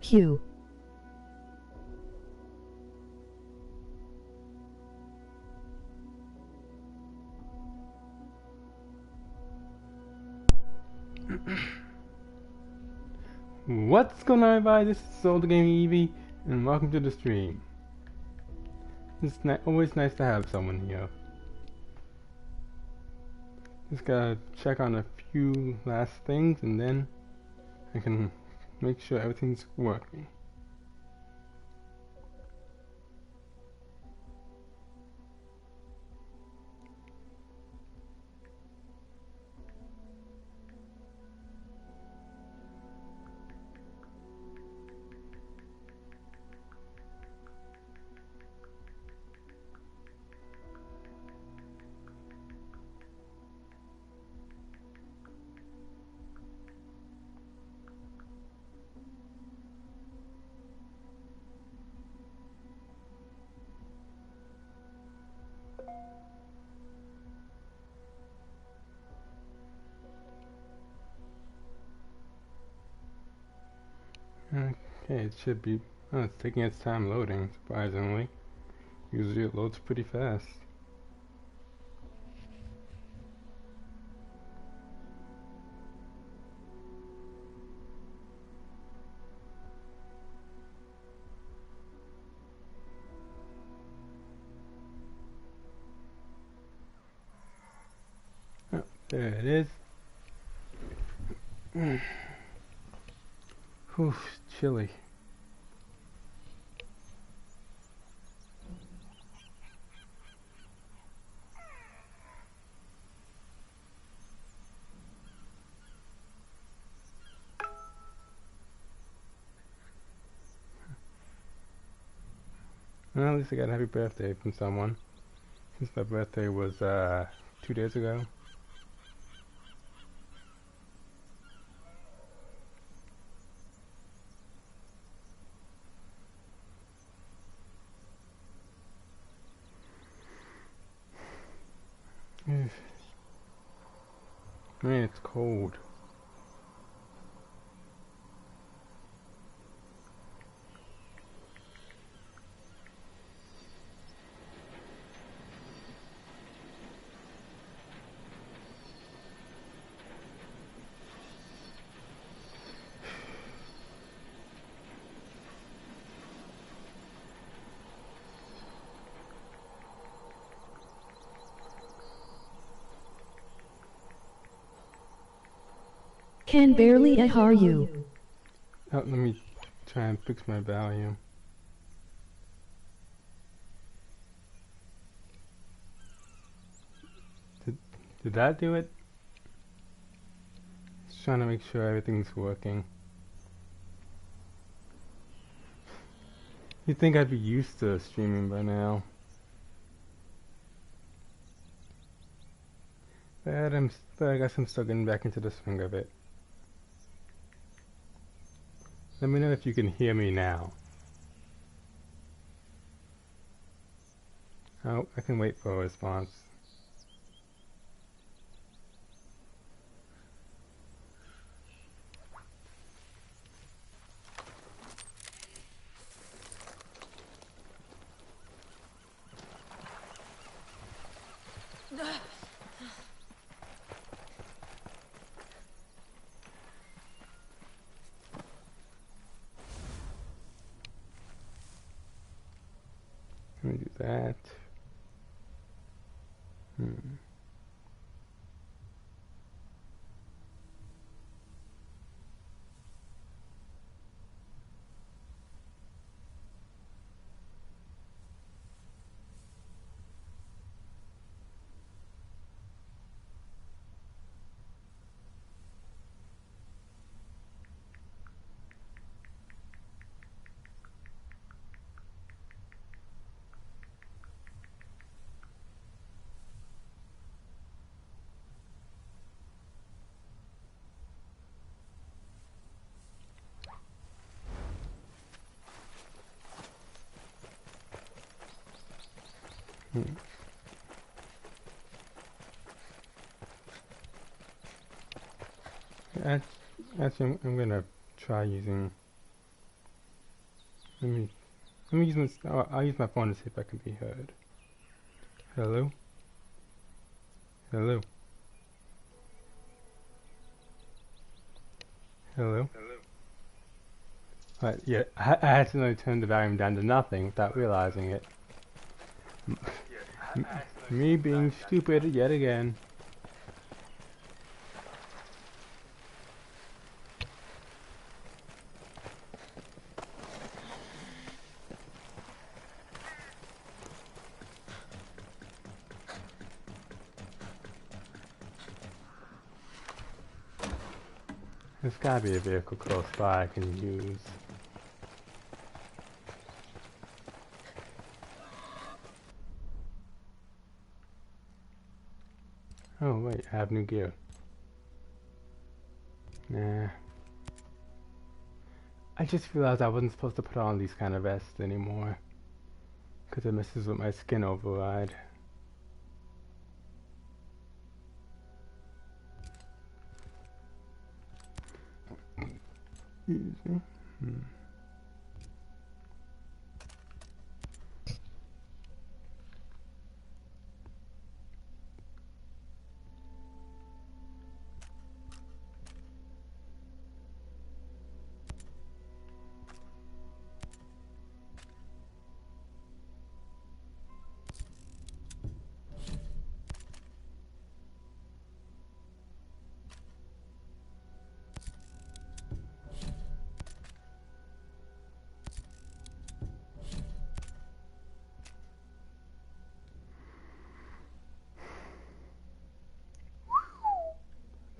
Q. What's going on, everybody? This is Soul the Gaming Evie, and welcome to the stream. It's always nice to have someone here. Just gotta check on a few last things, and then I can make sure everything's working. Okay, it should be. Oh, it's taking its time loading, surprisingly. Usually it loads pretty fast. Oh, there it is. Whew, chilly. Well, at least I got a happy birthday from someone. Since my birthday was 2 days ago. Man, it's cold. Can barely hear you. Oh, let me try and fix my volume. Did that do it? Just trying to make sure everything's working. You'd think I'd be used to streaming by now. But I guess I'm still getting back into the swing of it. Let me know if you can hear me now. Oh, I can wait for a response. Let me do that. Actually, I'm gonna try using Let me let me use my I'll use my phone to see if I can be heard. Hello? Hello? Hello? Right, yeah, I accidentally turned the volume down to nothing without realizing it. Me being stupid yet again. There's gotta be a vehicle close by I can use. Oh wait, I have new gear. Nah. I just realized I wasn't supposed to put on these kind of vests anymore. Because it messes with my skin override. Excuse me.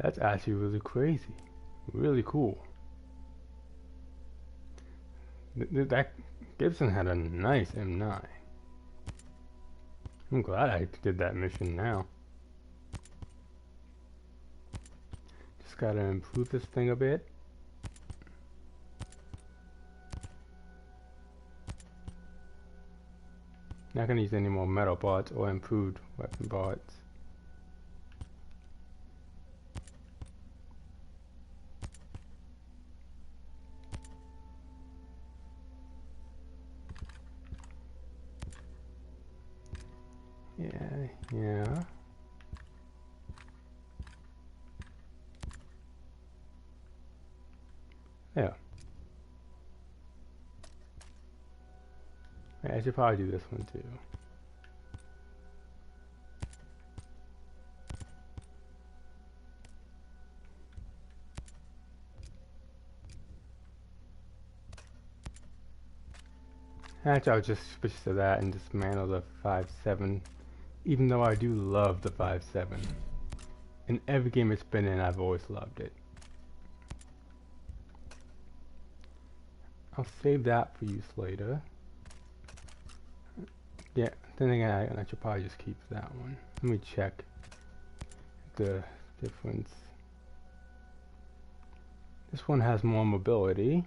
That's actually really crazy. Really cool. That Gibson had a nice M9. I'm glad I did that mission now. Just gotta improve this thing a bit. Not gonna use any more metal parts or improved weapon parts. Yeah. Yeah. I should probably do this one too. Actually, I'll just switch to that and dismantle the 5.7. Even though I do love the 5.7. In every game it's been in, I've always loved it. I'll save that for use later. Yeah, then again, I should probably just keep that one. Let me check the difference. This one has more mobility,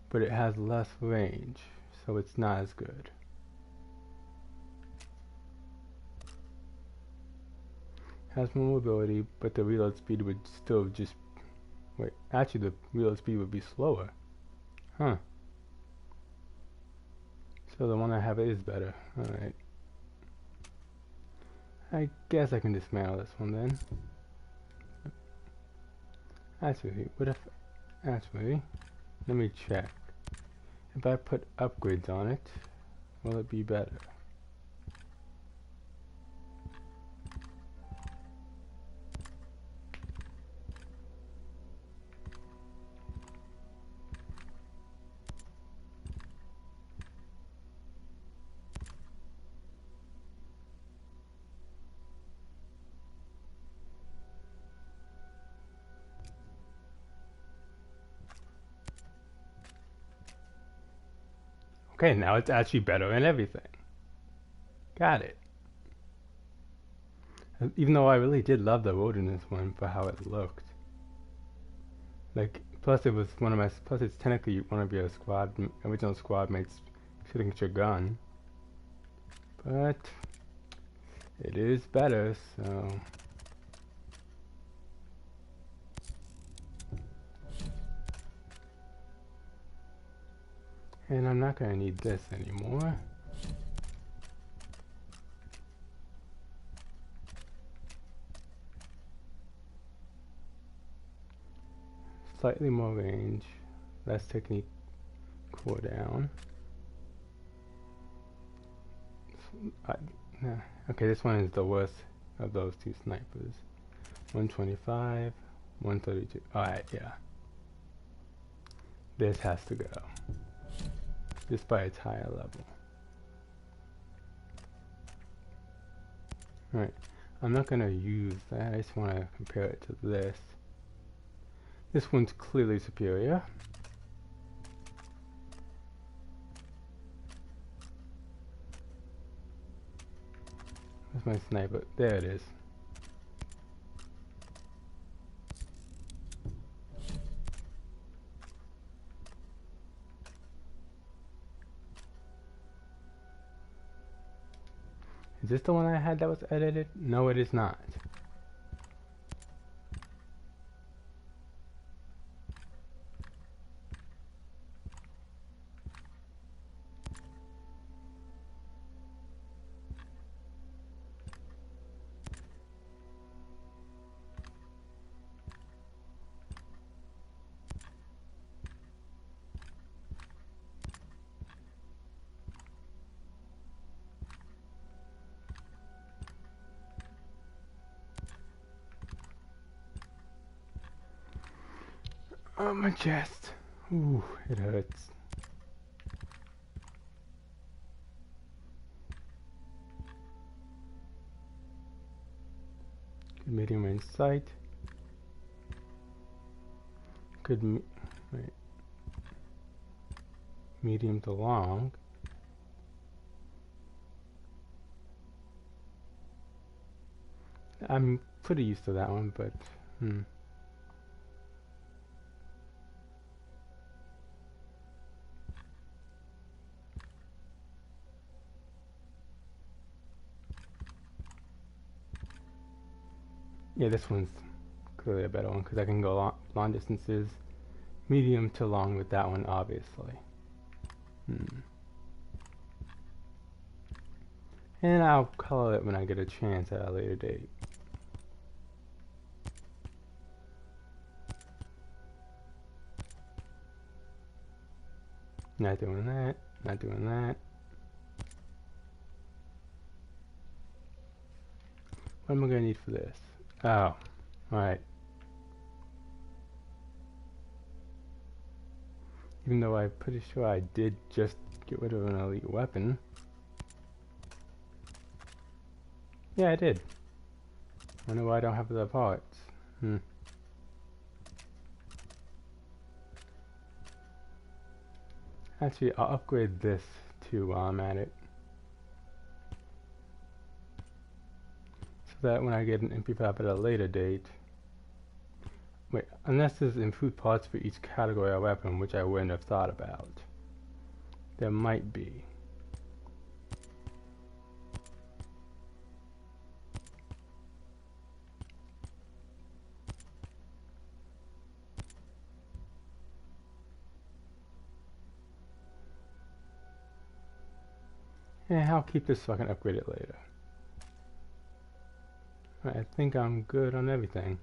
but it has less range, so it's not as good. Has more mobility, but the reload speed would still just... Wait, actually the reload speed would be slower. Huh. So the one I have is better. Alright. I guess I can dismantle this one then. Actually, what if... Actually, let me check. If I put upgrades on it, will it be better? Okay, now it's actually better in everything. Got it. Even though I really did love the road in this one for how it looked. Like, plus it was one of my, plus it's technically one of your original squad mates shooting at your gun. But it is better, so... And I'm not going to need this anymore. Slightly more range, less technique cooldown. Okay, this one is the worst of those two snipers. 125, 132. Alright, yeah. This has to go. Just by its higher level. Alright, I'm not going to use that. I just want to compare it to this. This one's clearly superior. Where's my sniper? There it is. Is this the one I had that was edited? No, it is not. Oh, my chest. Ooh, it hurts. Good medium range sight. Good wait. Medium to long. I'm pretty used to that one, but yeah, this one's clearly a better one because I can go long distances, medium to long with that one, obviously. And I'll color it when I get a chance at a later date. Not doing that, not doing that. What am I going to need for this? Oh, alright. Even though I'm pretty sure I did just get rid of an elite weapon. Yeah, I did. I wonder why I don't have the parts. Actually, I'll upgrade this too while I'm at it. So that when I get an MP5 at a later date... Wait, unless there's improved parts for each category of weapon, which I wouldn't have thought about. There might be. Yeah, I'll keep this so I can upgrade it later. I think I'm good on everything.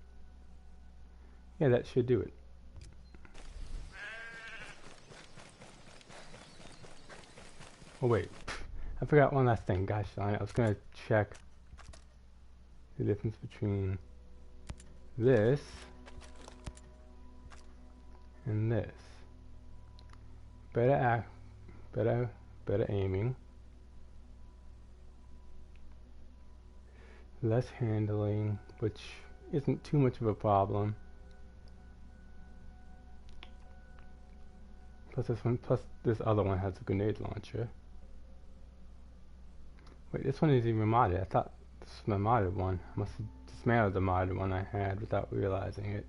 Yeah, that should do it. Oh wait, I forgot one last thing. Gosh darn it, I was gonna check the difference between this and this. Better aiming. Less handling, which isn't too much of a problem. Plus this other one has a grenade launcher. Wait, this one isn't even modded. I thought this was my modded one. I must have dismantled the modded one I had without realizing it.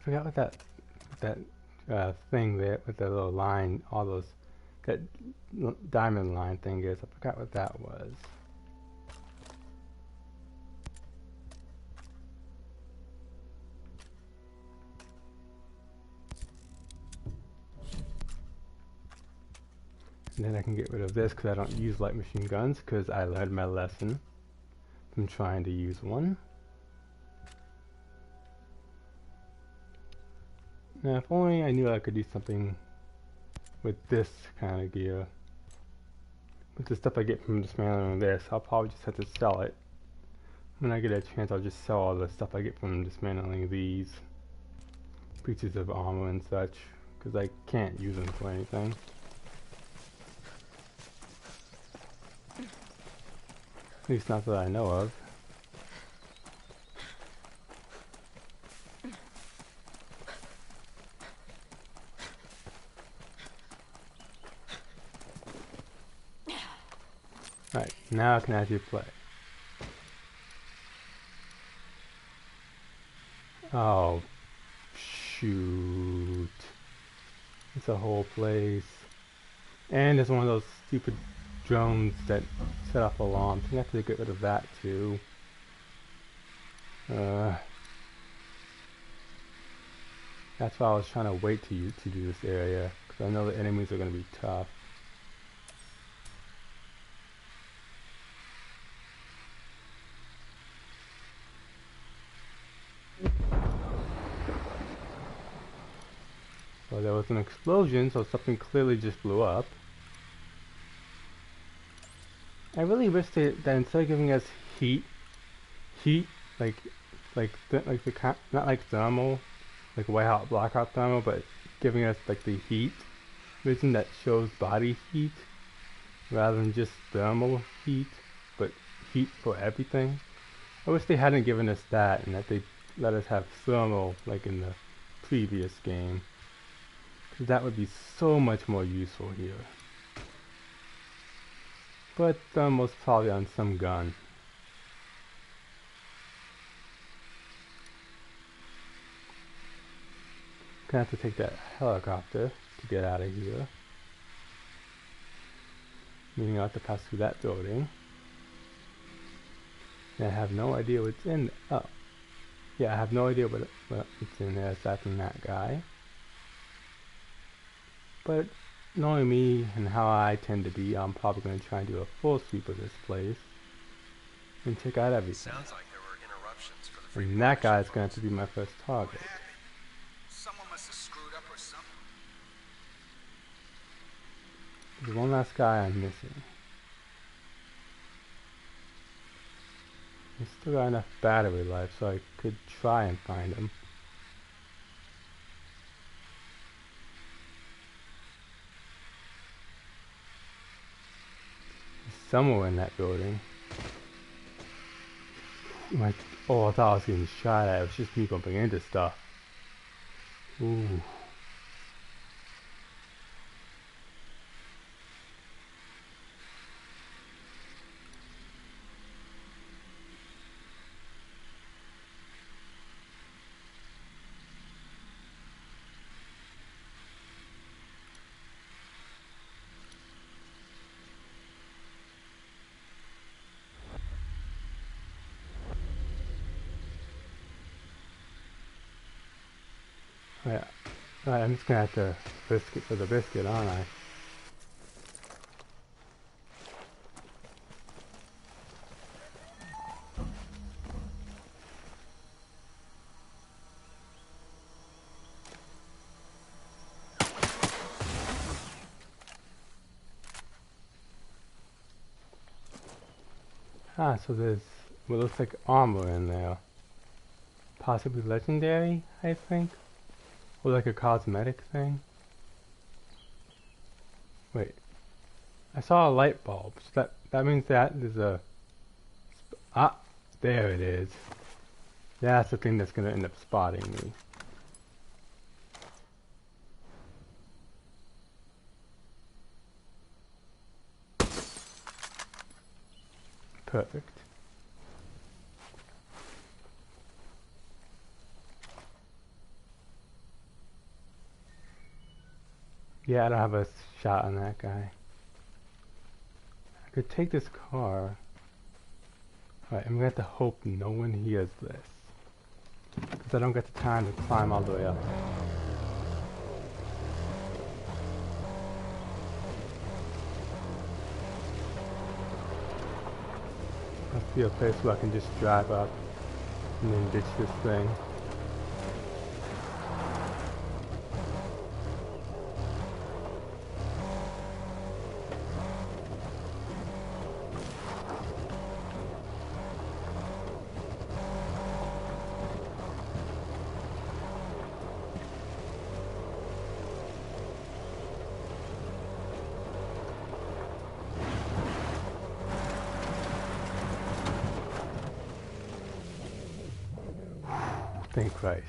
I forgot what that thing there with the little line, all those, that diamond line thing is. I forgot what that was. And then I can get rid of this because I don't use light machine guns because I learned my lesson from trying to use one. Now, if only I knew I could do something with this kind of gear. With the stuff I get from dismantling this, I'll probably just have to sell it. When I get a chance, I'll just sell all the stuff I get from dismantling these pieces of armor and such, because I can't use them for anything. At least not that I know of. Right, now I can actually play. Oh, shoot. It's a whole place. And it's one of those stupid drones that set off alarms. I have to get rid of that too. That's why I was trying to wait to do this area, because I know the enemies are going to be tough. So there was an explosion, so something clearly just blew up. I really wish that instead of giving us heat, like not like thermal, like white hot, black hot thermal, but giving us like the heat vision that shows body heat, rather than just thermal heat, but heat for everything. I wish they hadn't given us that, and that they let us have thermal like in the previous game. Because that would be so much more useful here. But thermal's probably on some gun. Gonna have to take that helicopter to get out of here. Meaning I'll have to pass through that building. And I have no idea what's in there. Oh. Yeah, I have no idea what's in there aside from that guy. But knowing me and how I tend to be, I'm probably going to try and do a full sweep of this place and check out everything. Sounds like there were interruptions for the And that guy's going to have to be my first target. Someone must have screwed up or something. There's one last guy I'm missing. He's still got enough battery life, so I could try and find him. He's somewhere in that building. Like, oh, I thought I was getting shot at. It was just me bumping into stuff. Ooh. Yeah. Alright, I'm just gonna have to risk it for the biscuit, aren't I? Ah, so there's what looks like armor in there. Possibly legendary, I think? Or like a cosmetic thing? Wait. I saw a light bulb. So that means that there's a... Ah! There it is. That's the thing that's gonna end up spotting me. Perfect. Yeah, I don't have a shot on that guy. I could take this car. Alright, I'm gonna have to hope no one hears this. Because I don't get the time to climb all the way up. Must be a place where I can just drive up and then ditch this thing. Thank Christ.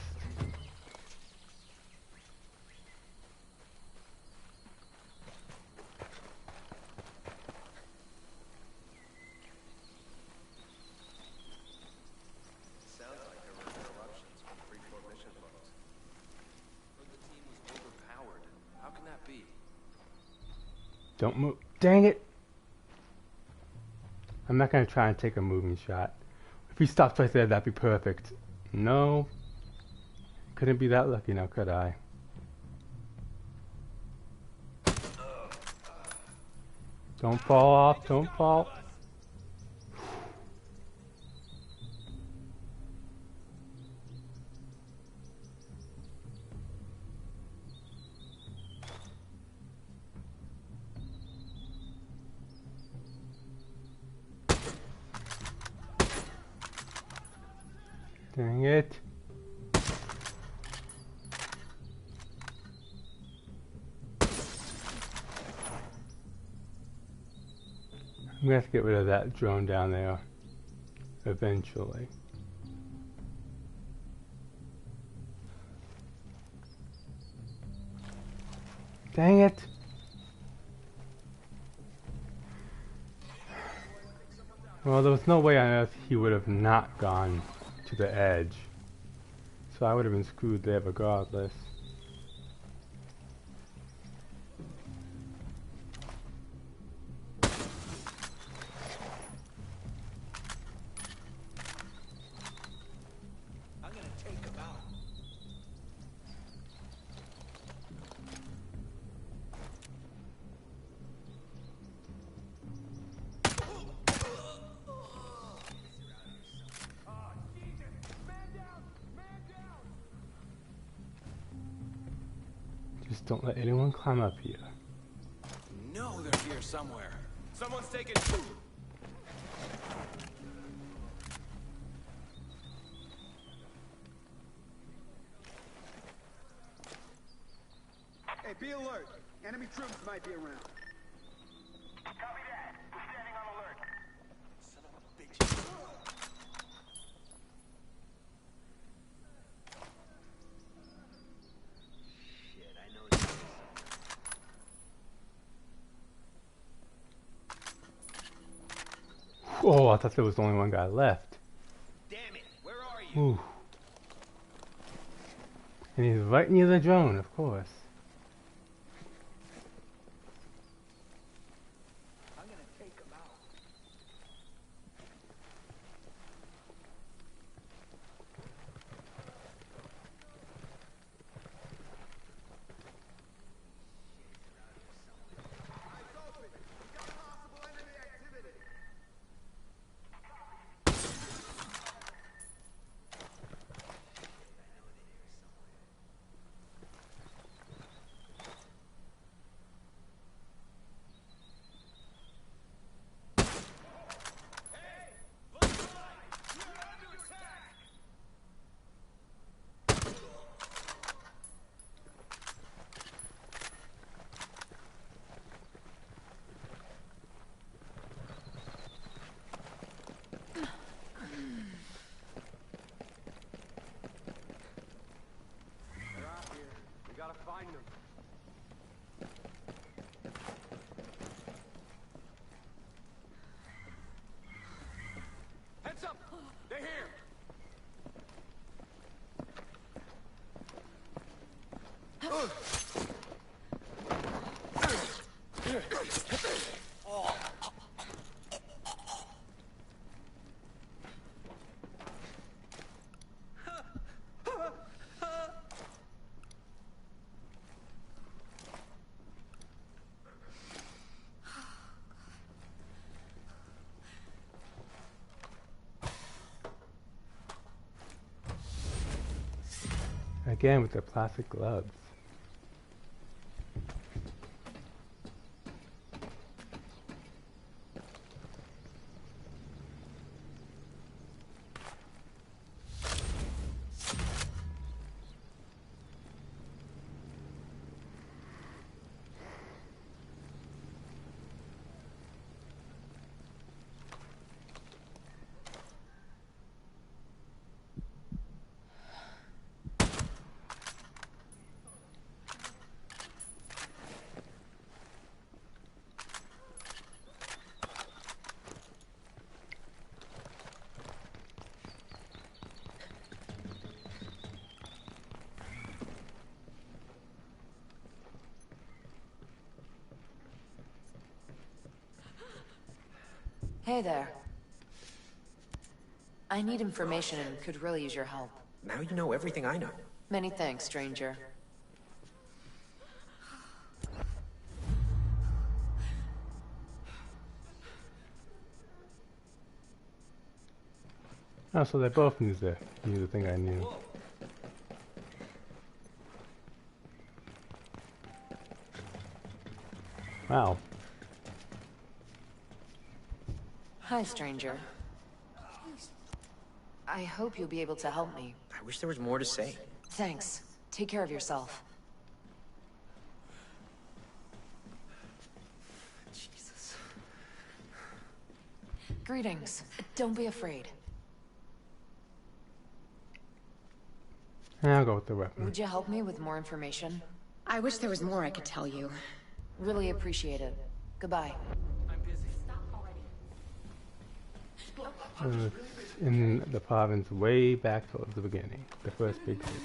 Sounds like there were interruptions from the Breakpoint mission folks. Heard the team was overpowered. How can that be? Don't move. Dang it! I'm not gonna try and take a moving shot. If he stops right there, that'd be perfect. No. Couldn't be that lucky now, could I? Don't fall off, don't fall. Dang it. I'm gonna have to get rid of that drone down there eventually. Dang it! Well, there was no way on earth he would have not gone to the edge. So I would have been screwed there regardless. Just don't let anyone climb up here. No, they're here somewhere. Someone's taking food. Hey, be alert. Enemy troops might be around. Copy that. We're standing on alert. Son of a bitch. Shit, I know this. Oh, I thought there was only one guy left. Damn it, where are you? Ooh. And he's right near the drone, of course. I'm gonna take him out. Eyes open. We got possible enemy activity. Again with the plastic gloves. Hey there. I need information and could really use your help. Now you know everything I know. Many thanks, stranger. Oh, so they both knew the thing I knew. Wow. Hi, stranger. I hope you'll be able to help me. I wish there was more to say. Thanks. Take care of yourself. Jesus. Greetings. Don't be afraid. I'll go with the weapon. Would you help me with more information? I wish there was more I could tell you. Really appreciate it. Goodbye. I'm busy. It's in the province way back towards the beginning. The first big city.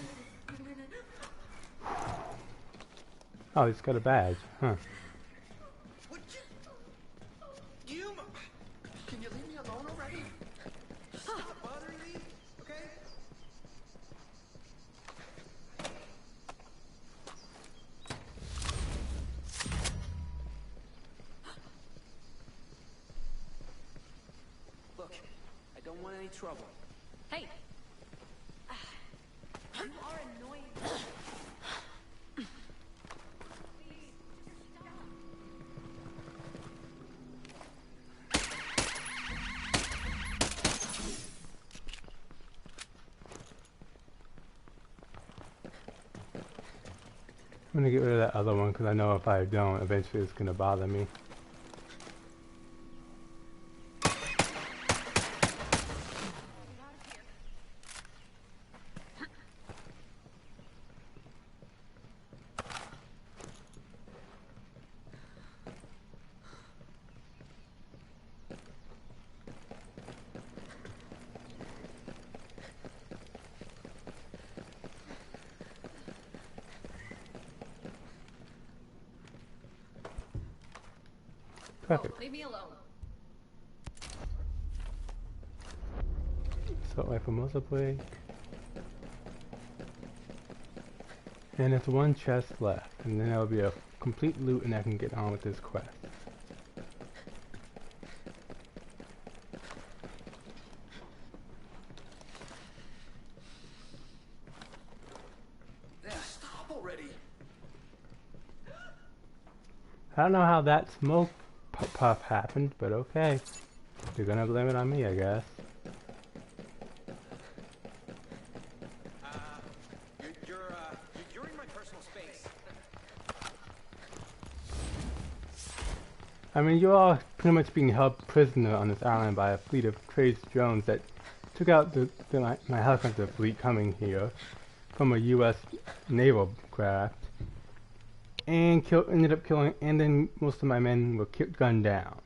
Oh, he's got a badge. Huh. Would you... Can you leave me alone already? Stop bothering me, okay? Look, I don't want any trouble. Hey! You are annoying. I'm gonna get rid of that other one because I know if I don't, eventually it's gonna bother me. Perfect. Leave me alone. Assault rifle muzzle brake. And there's one chest left, and then there'll be a complete loot and I can get on with this quest. Yeah, stop already. I don't know how that smoke puff happened, but okay. You're gonna blame it on me, I guess. You're in my personal space. I mean, you're all pretty much being held prisoner on this island by a fleet of crazed drones that took out my helicopter fleet coming here from a U.S. naval craft and ended up killing, and then most of my men were gunned down.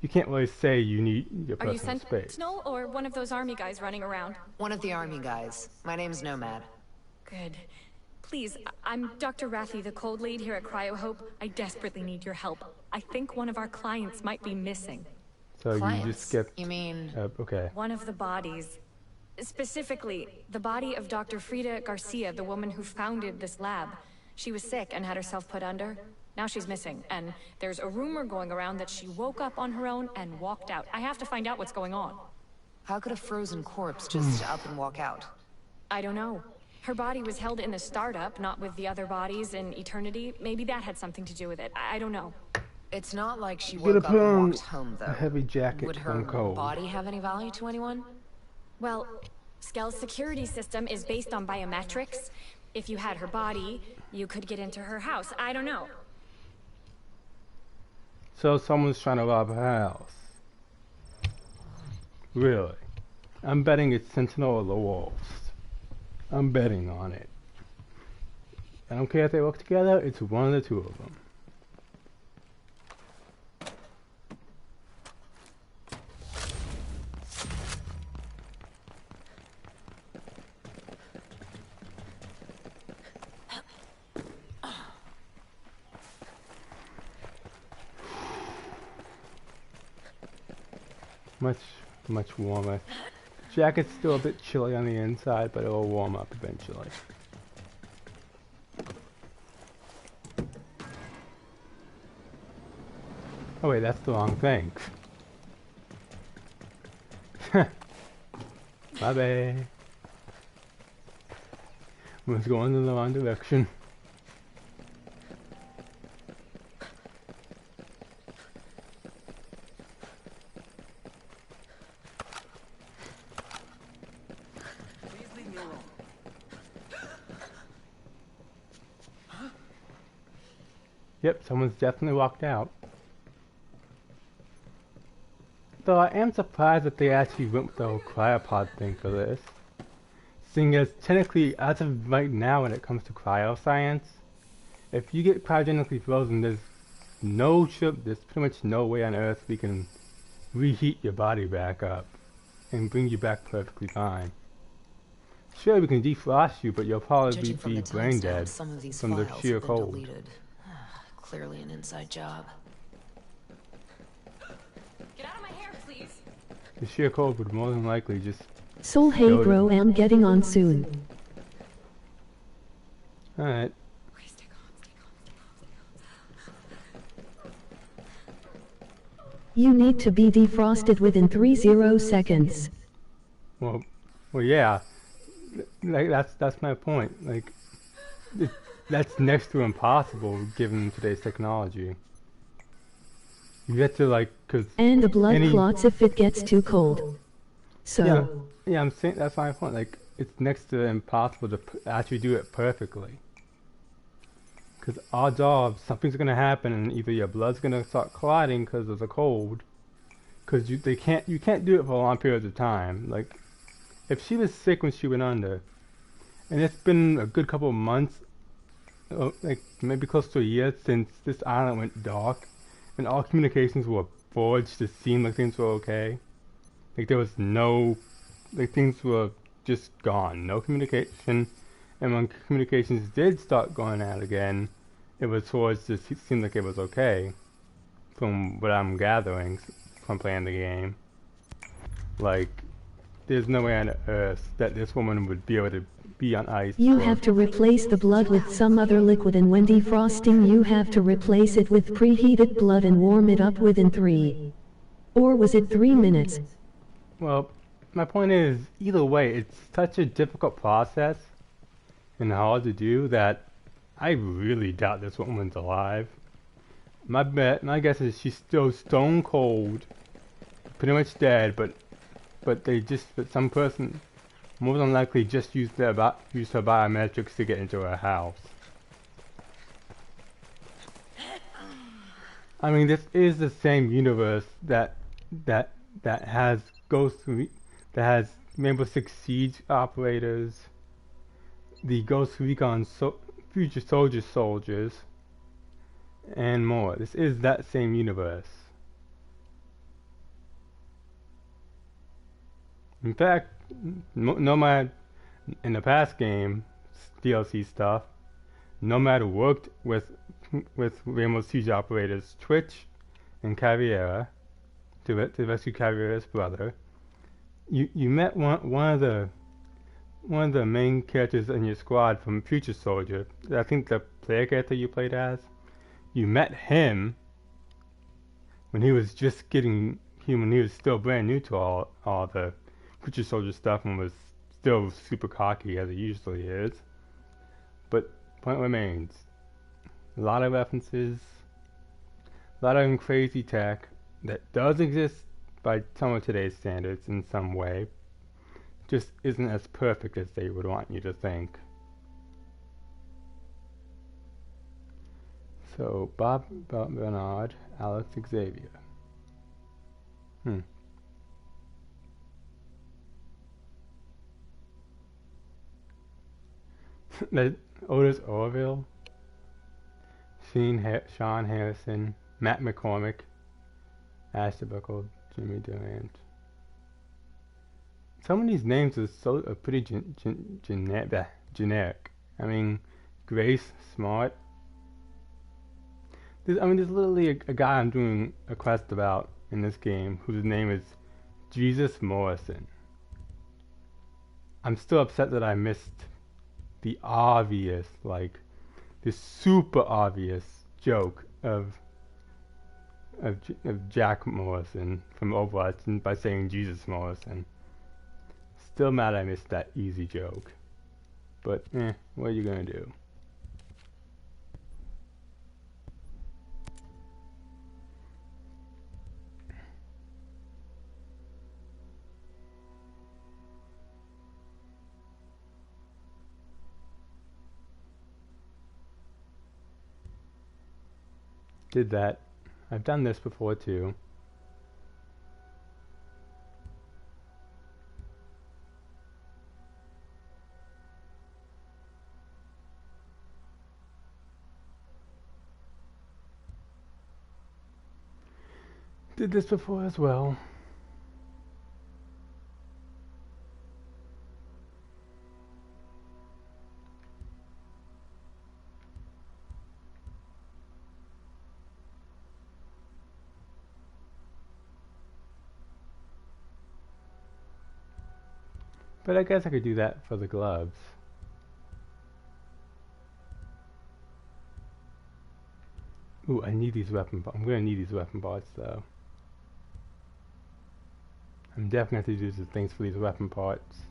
You can't really say you need your Are you personal space. Sentinel or one of those army guys running around? One of the army guys. My name's Nomad. Good. Please, I'm Dr. Rathi, the cold lead here at Cryo Hope. I desperately need your help. I think one of our clients might be missing. So Clients? you just skipped. You mean... Okay. One of the bodies. Specifically, the body of Dr. Frida Garcia, the woman who founded this lab. She was sick and had herself put under. Now she's missing, and there's a rumor going around that she woke up on her own and walked out. I have to find out what's going on. How could a frozen corpse just up and walk out? I don't know. Her body was held in the startup, not with the other bodies in Eternity. Maybe that had something to do with it. I don't know. It's not like she gotta woke up put and on walked home, though. a heavy jacket Would when her cold. body have any value to anyone? Well, Skell's security system is based on biometrics. If you had her body, you could get into her house. I don't know. So someone's trying to rob her house. Really? I'm betting it's Sentinel or the Wolves. I'm betting on it. I don't care if they work together, it's one of the two of them. Much warmer. Jacket's still a bit chilly on the inside, but it'll warm up eventually. Oh wait, that's the wrong thing. My bad. Was going in the wrong direction. Please leave me alone. Yep, someone's definitely walked out. Though I am surprised that they actually went with the whole cryopod thing for this. Seeing as technically, as of right now when it comes to cryoscience, if you get cryogenically frozen, there's pretty much no way on Earth we can reheat your body back up and bring you back perfectly fine. Sure, we can defrost you, but you'll probably Judging from be the brain timestamp, dead some of these from the files sheer have been cold. deleted. Clearly an inside job. Get out of my hair, please. The sheer cold would more than likely just... Soul hey Go bro, I'm getting on soon. Alright. Okay, stay calm. You need to be defrosted within 30 seconds. Well, yeah. Like that's my point. Like, that's next to impossible given today's technology. You have to cause And the blood any- clots if it gets too cold. So, yeah, I'm saying that's my point. Like, it's next to impossible to actually do it perfectly. Because odds are something's gonna happen, and either your blood's gonna start clotting because of the cold, because you can't do it for long periods of time. Like, if she was sick when she went under, and it's been a good couple of months, like maybe close to a year since this island went dark, and all communications were forged to seem like things were okay. Like there was things were just gone, no communication, and when communications did start going out again, it was towards just seemed like it was okay, from what I'm gathering from playing the game. Like, there's no way on earth that this woman would be able to be on ice. you for- have to replace the blood with some other liquid, and when defrosting you have to replace it with preheated blood and warm it up within 3. Or was it 3 minutes? Well, my point is, either way, it's such a difficult process and hard to do that I really doubt this woman's alive. My guess is she's still stone cold, pretty much dead, but some person more than likely just used her biometrics to get into her house. I mean, this is the same universe that has that has Rainbow Six Siege operators, the Ghost Recon Future Soldiers, and more. This is that same universe. In fact, Nomad, in the past game, DLC stuff, Nomad worked with Rainbow Siege operators Twitch and Caveira to rescue Caveira's brother. You met one of the main characters in your squad from Future Soldier. I think the player character you played as. You met him when he was when he was still brand new to all the Future Soldier stuff and was still super cocky as it usually is. But point remains, a lot of references, a lot of crazy tech that does exist by some of today's standards in some way, just isn't as perfect as they would want you to think. So, Bob Bernard, Alex Xavier. Otis Orville, Sean Harrison, Matt McCormick, Ashley Buckle, Jimmy Durant. Some of these names are pretty generic. I mean, Grace Smart. There's literally a guy I'm doing a quest about in this game whose name is Jesus Morrison. I'm still upset that I missed the obvious, like, the super obvious joke of Jack Morrison from Overwatch by saying Jesus Morrison. Still mad I missed that easy joke. But, what are you gonna do? Did that. I've done this before too. Did this before as well. But I guess I could do that for the gloves. Ooh, I need these weapon parts. I'm gonna need these weapon parts though. I'm definitely going to do the things for these weapon parts.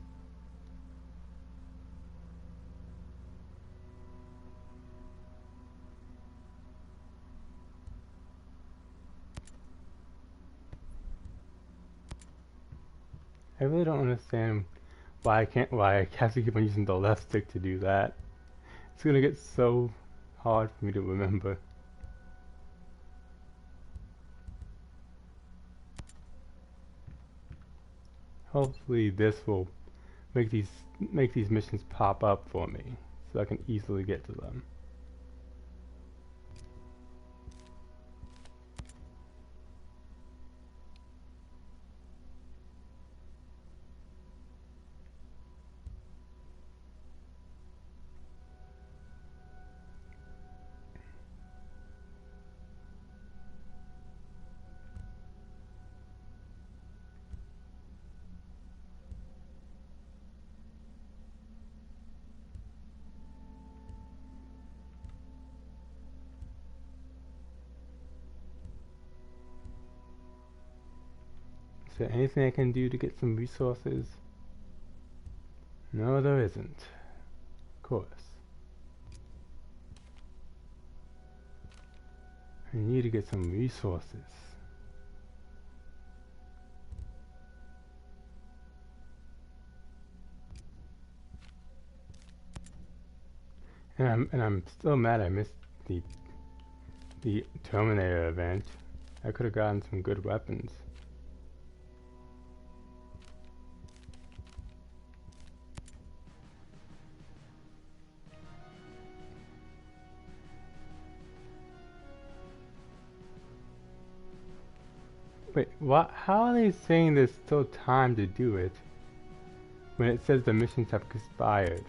I really don't understand why I have to keep on using the left stick to do that. It's gonna get so hard for me to remember. Hopefully this will make these missions pop up for me so I can easily get to them. Is there anything I can do to get some resources? No, there isn't. Of course. I need to get some resources. And I'm still mad I missed the Terminator event. I could have gotten some good weapons. Wait, what? How are they saying there's still time to do it when it says the missions have expired?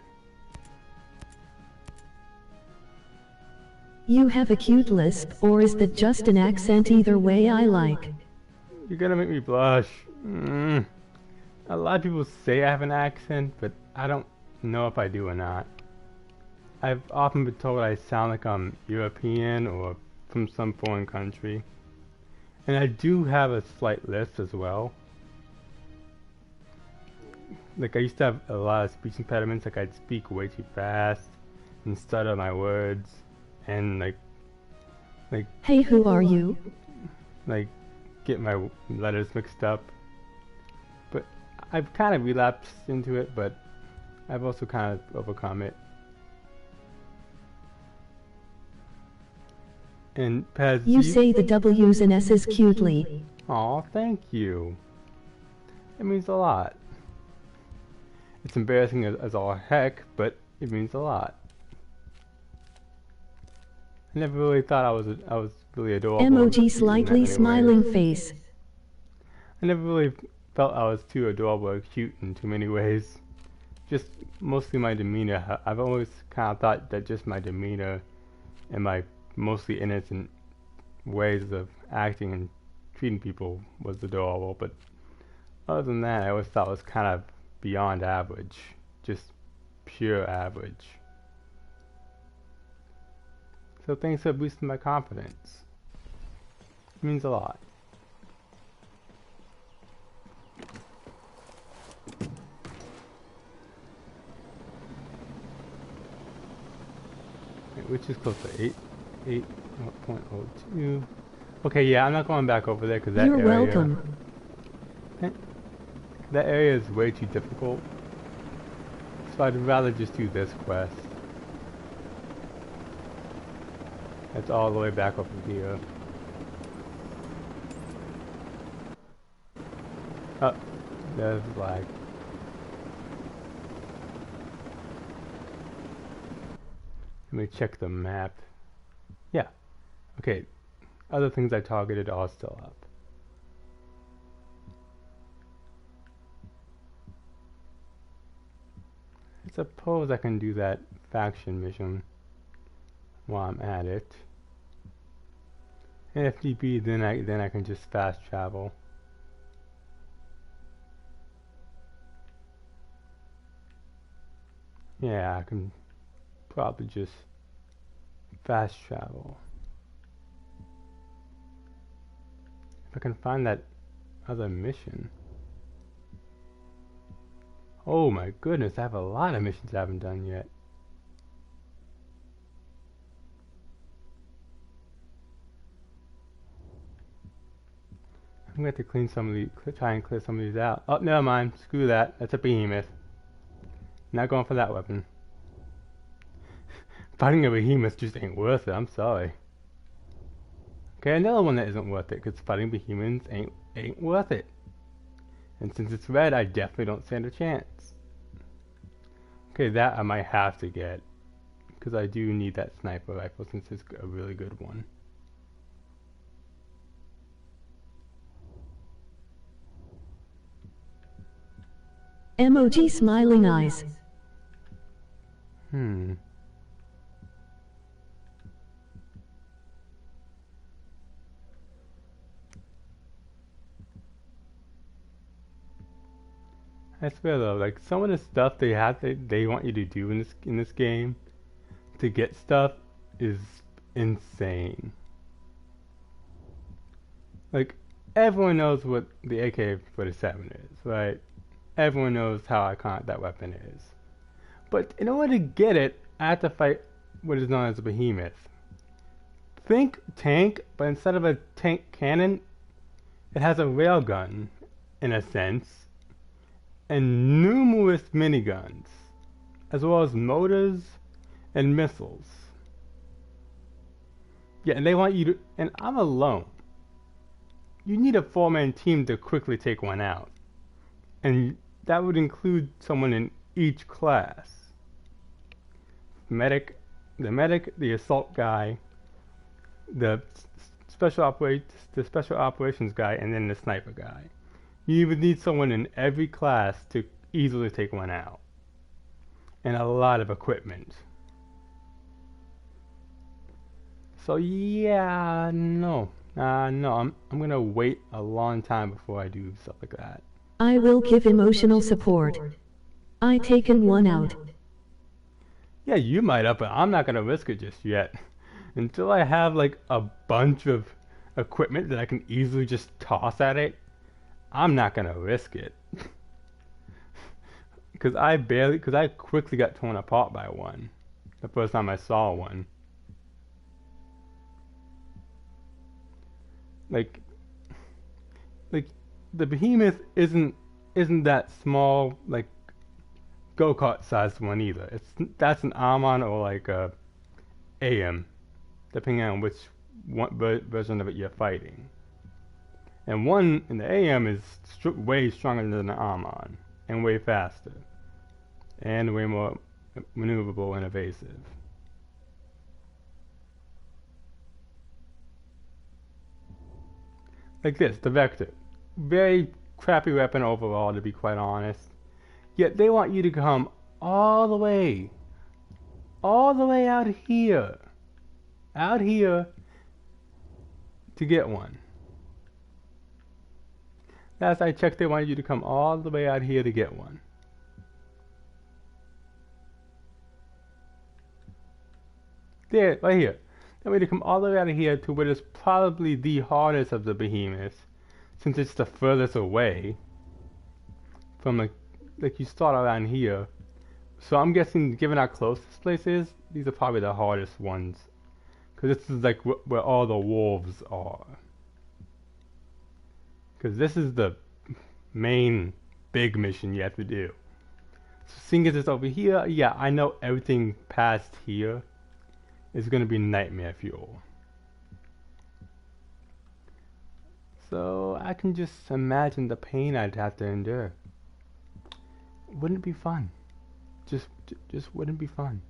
You have a cute lisp, or is that just an accent? Either way I like. You're gonna make me blush. A lot of people say I have an accent, but I don't know if I do or not. I've often been told I sound like I'm European or from some foreign country. And I do have a slight lisp as well. like I used to have a lot of speech impediments. Like I'd speak way too fast and stutter my words, and like Hey, who are you? like get my letters mixed up. But I've kind of relapsed into it, but I've also kind of overcome it. And Pez, You say the W's and S's cutely. aw, thank you. It means a lot. It's embarrassing as all heck, but it means a lot. I never really thought I was really adorable. Emoji slightly smiling face. I never really felt I was too adorable or cute in too many ways. Just mostly my demeanor. I've always kind of thought that just my demeanor and my mostly innocent ways of acting and treating people was adorable, but other than that, I always thought it was kind of beyond average, just pure average. So thanks for boosting my confidence. It means a lot. Wait, which is close to 8.02. Okay, yeah, I'm not going back over there because that You're area. welcome. That area is way too difficult. So I'd rather just do this quest. That's all the way back over here. Oh, there's lag. Let me check the map. Yeah. Okay. Other things I targeted are still up. I suppose I can do that faction mission while I'm at it. And if need be, then I can just fast travel. Yeah, I can probably just fast travel. If I can find that other mission. Oh my goodness, I have a lot of missions I haven't done yet. I'm going to have to clean some of these, try and clear some of these out. Oh, never mind. Screw that. That's a behemoth. Not going for that weapon. Fighting a behemoth just ain't worth it. I'm sorry. Okay, another one that isn't worth it, because fighting behemoths ain't worth it. And since it's red, I definitely don't stand a chance. Okay, that I might have to get, because I do need that sniper rifle since it's a really good one. Emoji smiling eyes. I swear though, like some of the stuff they want you to do in this game to get stuff is insane. Like everyone knows what the AK-47 is, right? Everyone knows how iconic that weapon is. But in order to get it, I have to fight what is known as a behemoth. Think tank, but instead of a tank cannon, it has a railgun, in a sense, and numerous miniguns, as well as motors and missiles. Yeah, and they want you to, and I'm alone. You need a 4-man team to quickly take one out. And that would include someone in each class. The medic, the assault guy, the special operations guy, and then the sniper guy. You would need someone in every class to easily take one out. And a lot of equipment. So yeah, no, I'm gonna wait a long time before I do stuff like that. I will give emotional support. I taken one out. Yeah, you might have, but I'm not gonna risk it just yet. Until I have like a bunch of equipment that I can easily just toss at it, I'm not gonna risk it. because I quickly got torn apart by one. The first time I saw one. Like the behemoth isn't that small, like go-kart sized one either. That's an Armon or like a AM, depending on which version of it you're fighting. And one in the AM is way stronger than the Armon, and way faster, and way more maneuverable and evasive. Like this, the Vector. Very crappy weapon overall, to be quite honest. Yet they want you to come all the way out here, to get one. Last I checked, they wanted you to come all the way out here to get one. There, right here. They want you to come all the way out of here to what is probably the hardest of the behemoths, since it's the furthest away from like you start around here. So I'm guessing, given how close this place is, these are probably the hardest ones, because this is like where all the wolves are. Because this is the main big mission you have to do. So seeing as it's over here, yeah, I know everything past here is going to be nightmare fuel. So I can just imagine the pain I'd have to endure. Wouldn't it be fun? Just wouldn't be fun.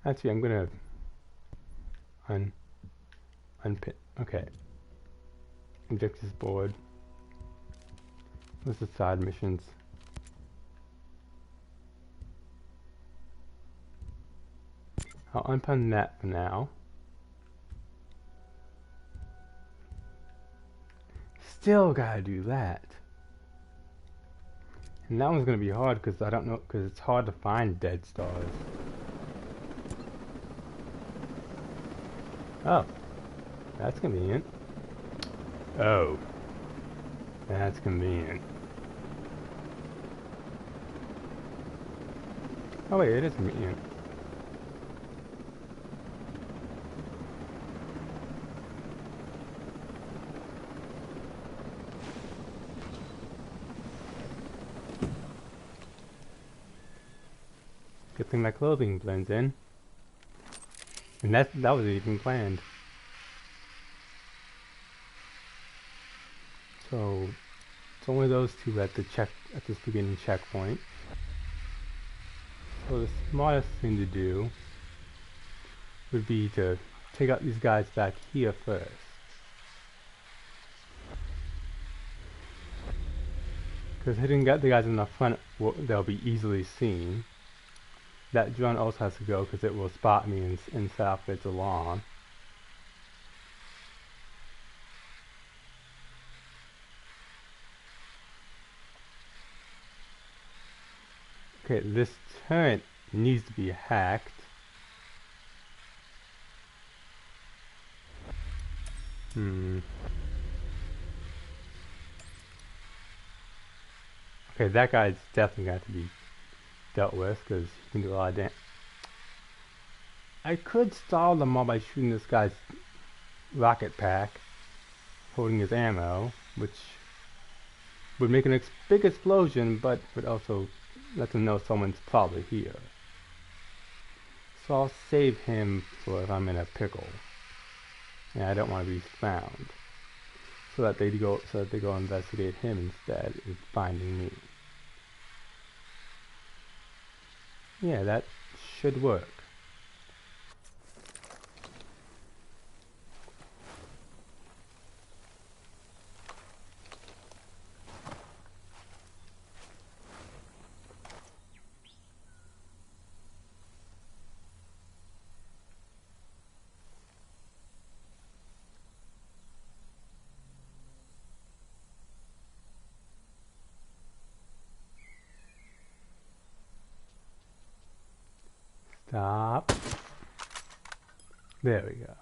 Actually, I'm gonna unpin. Okay. Objectives board. List of side missions. I'll unpin that for now. Still gotta do that. And that one's gonna be hard because I don't know, because it's hard to find dead stars. Oh, that's convenient. Oh, that's convenient. Oh wait, it is convenient. Good thing my clothing blends in. And that was even planned. So it's only those two at this beginning checkpoint. So the smartest thing to do would be to take out these guys back here first. Because hitting the guys in the front, they'll be easily seen. That drone also has to go because it will spot me and salvage along. Okay, this turret needs to be hacked. Okay, that guy's definitely got to be dealt with because he can do a lot of damage. I could stall them all by shooting this guy's rocket pack, holding his ammo, which would make a big explosion, but would also let them know someone's probably here. So I'll save him for if I'm in a pickle, and I don't want to be found, so that they go investigate him instead of finding me. Yeah, that should work. Stop. There we go.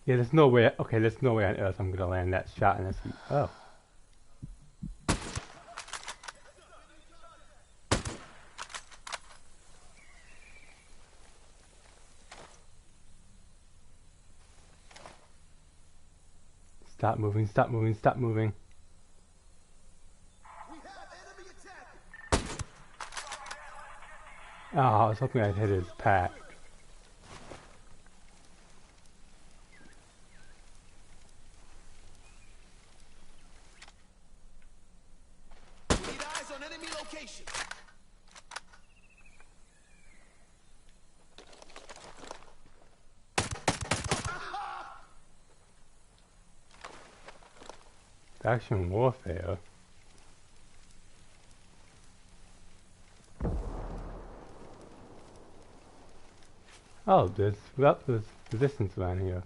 Yeah, there's no way. Okay, there's no way on earth I'm gonna land that shot in this. Oh. Stop moving, stop moving, stop moving. We have enemy attack. Oh, I was hoping I'd hit his pack. We need eyes on enemy location. Action warfare. Oh, there's resistance around here.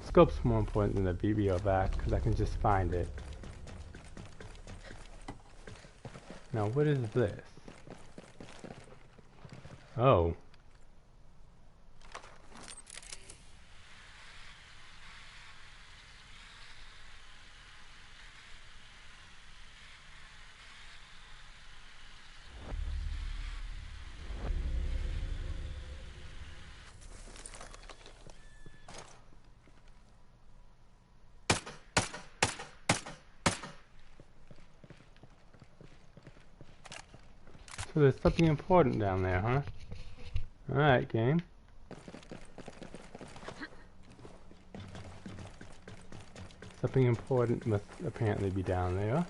Scope's more important than the BBO back because I can just find it. Now, what is this? Oh. So there's something important down there, huh? Alright, game. Something important must apparently be down there.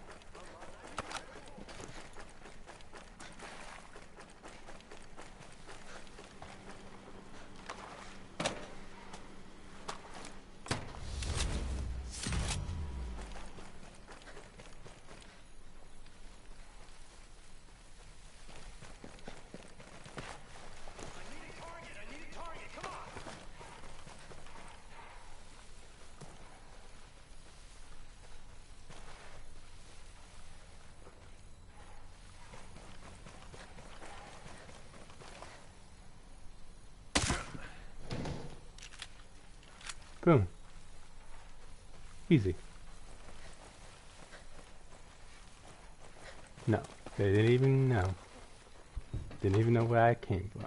Boom. Easy. No, they didn't even know. Didn't even know where I came from.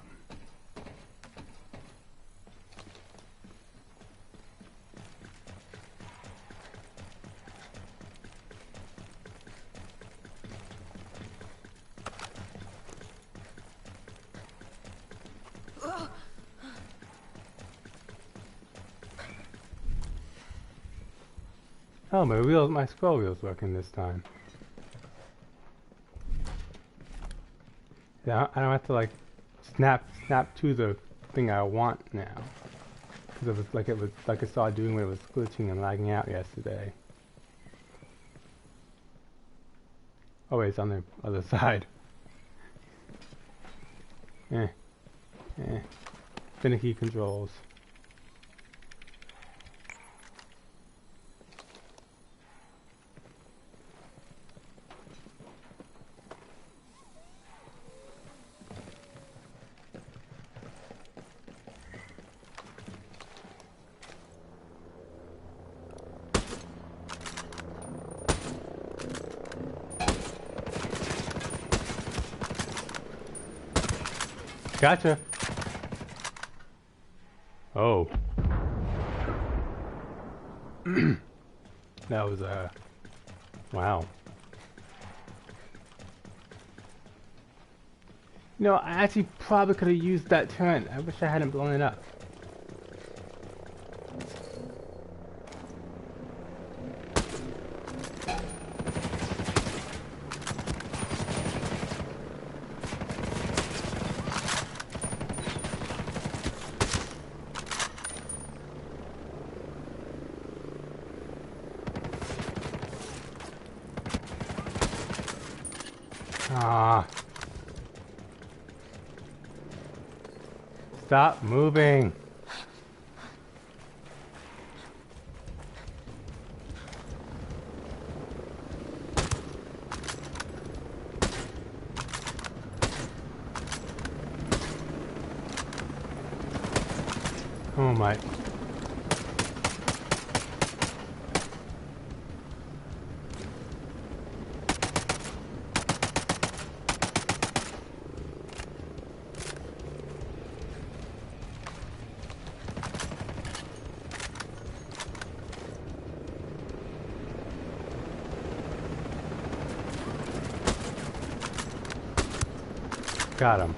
Oh, my scroll wheel's working this time. Yeah, I don't have to like snap to the thing I want now. Because it was like I saw doing when it was glitching and lagging out yesterday. Oh wait, it's on the other side. Finicky controls. Gotcha. Oh. That was wow. No, I actually probably could have used that turret. I wish I hadn't blown it up. Ah. Stop moving. Oh my. Got him.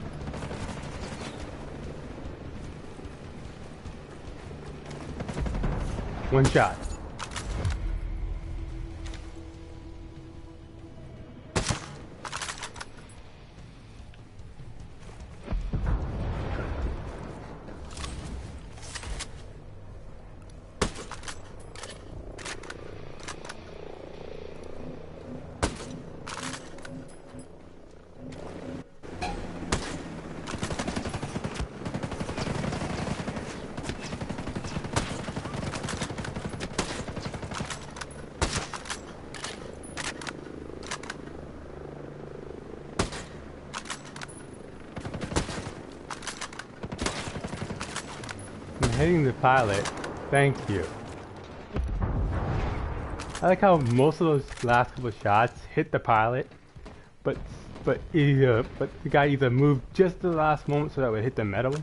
One shot. I'm hitting the pilot. Thank you. I like how most of those last couple of shots hit the pilot, but the guy either moved just the last moment so that it would hit the metal,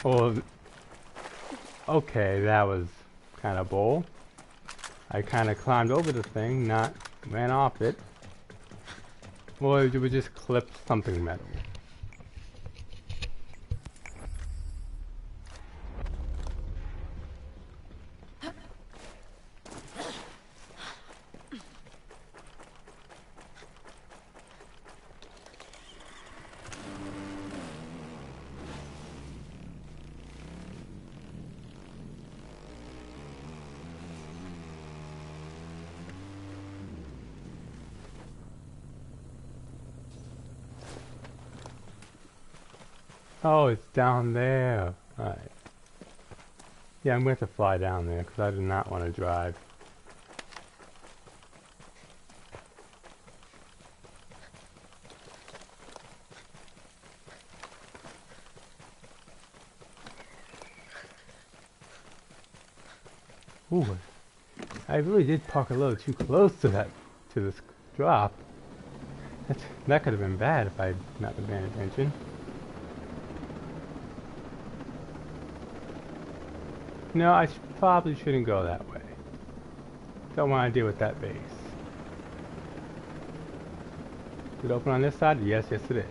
or okay, that was kind of bull. I kind of climbed over the thing, not ran off it, or it would just clip something metal. Oh, it's down there. Alright. Yeah, I'm going to fly down there because I do not want to drive. Ooh, I really did park a little too close to this drop. That could have been bad if I had not been paying attention. No, I probably shouldn't go that way. Don't want to deal with that base. Is it open on this side? Yes, yes it is.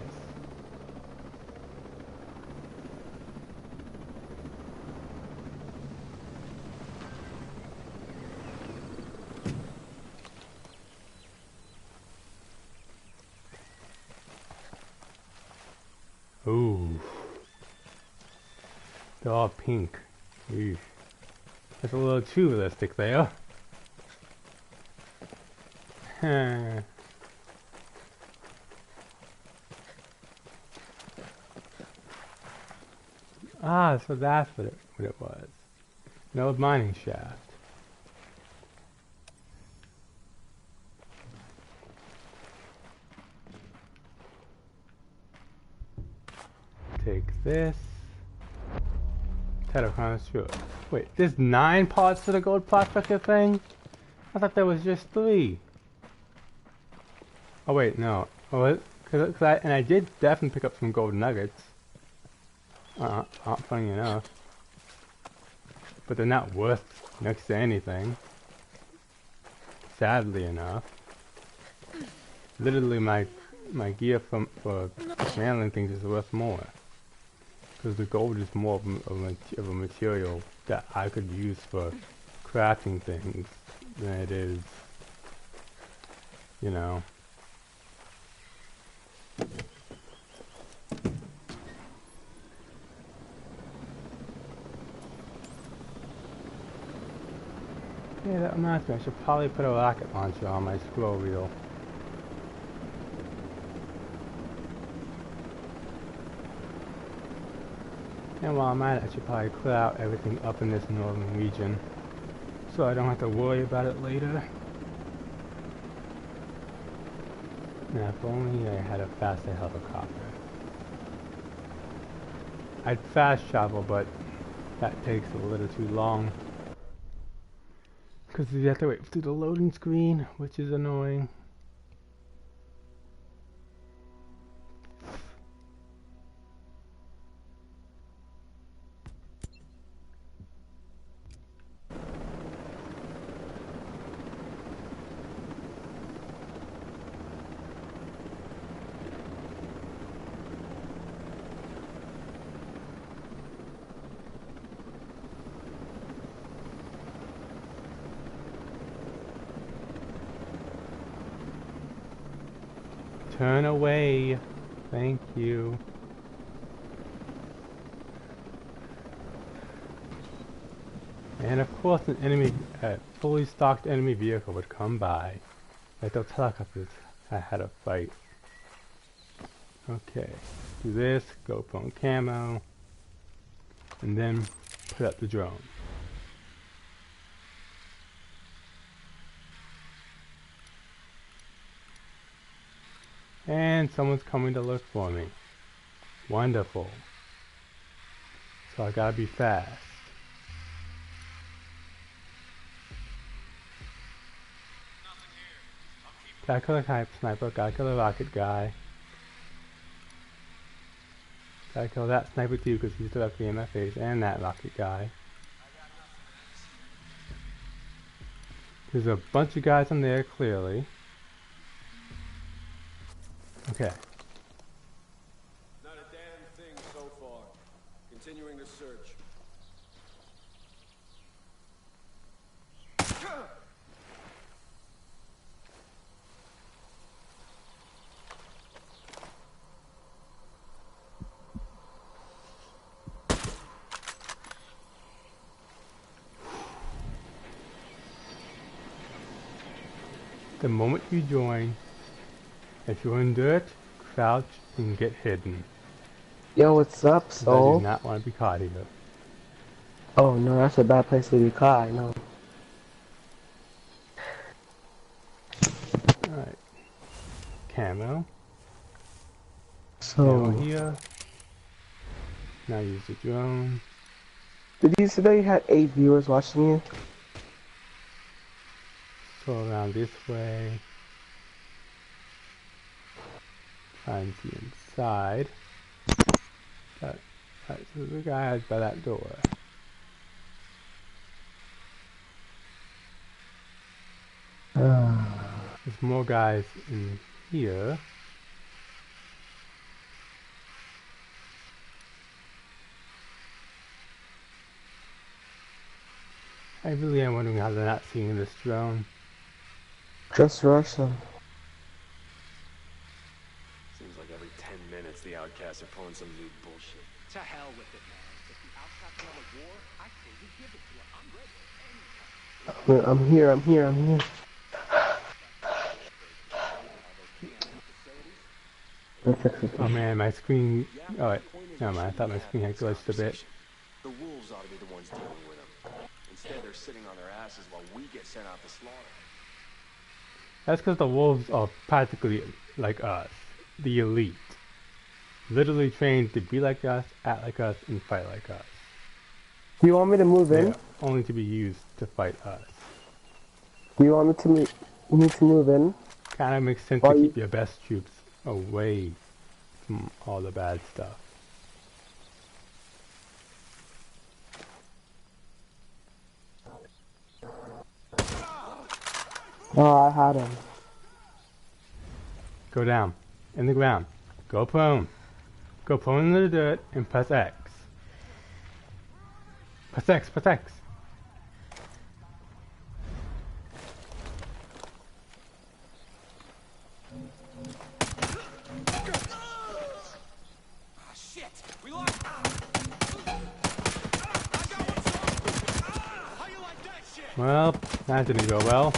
Ooh. They're all pink. Eesh. That's a little too realistic there. Ah, so that's what it was. An old mining shaft. Take this. Title connoisseur. Wait, there's 9 parts to the gold prospector thing? I thought there was just 3. Oh wait, no. Oh, and I did definitely pick up some gold nuggets. Funny enough. But they're not worth next to anything. Sadly enough. Literally my gear for handling things is worth more. Because the gold is more of a material that I could use for crafting things than it is, you know. Yeah, that reminds me, I should probably put a rocket launcher on my scroll wheel. And while I'm at it, I should probably clear out everything up in this northern region, so I don't have to worry about it later. Now, if only I had a faster helicopter. I'd fast travel, but that takes a little too long. Because you have to wait through the loading screen, which is annoying. Turn away. Thank you. And of course an enemy, fully stocked enemy vehicle would come by. Like those helicopters I had a fight. Okay, do this, GoPro and camo, and then put up the drone. And someone's coming to look for me. Wonderful. So I gotta be fast. Gotta kill the sniper, gotta kill the rocket guy. Gotta kill that sniper too because he's directly in my face, and that rocket guy. There's a bunch of guys in there clearly. Okay. Not a damn thing so far. Continuing the search. The moment you join, if you're in dirt, crouch and get hidden. Yo, what's up, I Soul? do not want to be caught here. Oh no, that's a bad place to be caught, I know. Alright. Camo. So, Camo here. Now use the drone. did you say that you had 8 viewers watching you? Go around this way. Find the inside. So the guy is by that door. There's more guys in here. I really am wondering how they're not seeing this drone. Just rush them. Seems like every 10 minutes the outcasts are pulling some new bullshit. To hell with it, man. If the outcasts want a war, I say we give it to them. I'm ready. I'm here, I'm here, I'm here. Oh man, my screen. Oh wait, never mind. I thought my screen had glitched a bit. The wolves ought to be the ones dealing with them. Instead, they're sitting on their asses while we get sent out to slaughter. That's because the wolves are practically like us, the elite. Literally trained to be like us, act like us, and fight like us. Do you want me to move in? They're only to be used to fight us. Do you want me to move in? Kind of makes sense to keep your best troops away from all the bad stuff. Oh, I had him. Go down. In the ground. Go prone. Go prone into the dirt and press X. Press X, press X. Shit! We lost. I got one. How you like that shit? Well, that didn't go well.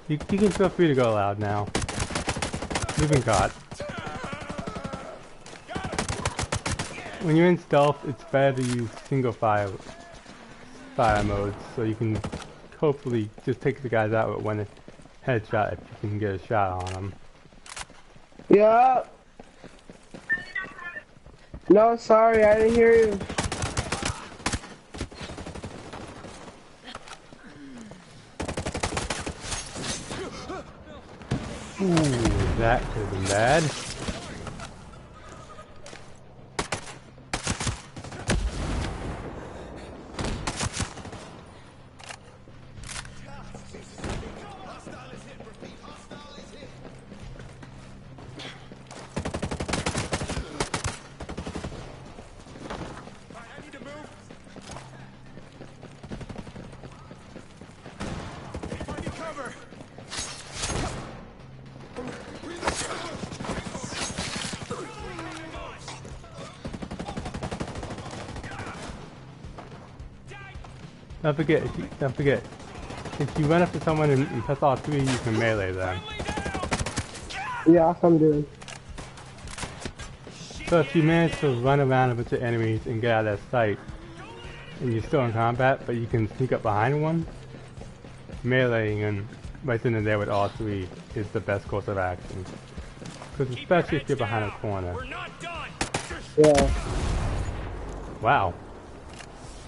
You can feel free to go loud now. You've been caught. when you're in stealth, it's better to use single fire modes, so you can hopefully just take the guys out with one headshot if you can get a shot on them. Yeah. No, sorry, I didn't hear you. Ooh, that could have been bad. Don't forget, if you run up to someone and press all three, you can melee them. Yeah, that's what I'm doing. So if you manage to run around a bunch of enemies and get out of their sight, and you're still in combat, but you can sneak up behind one, meleeing them right then and there with all three is the best course of action. Because especially if you're behind a corner. Yeah. Wow.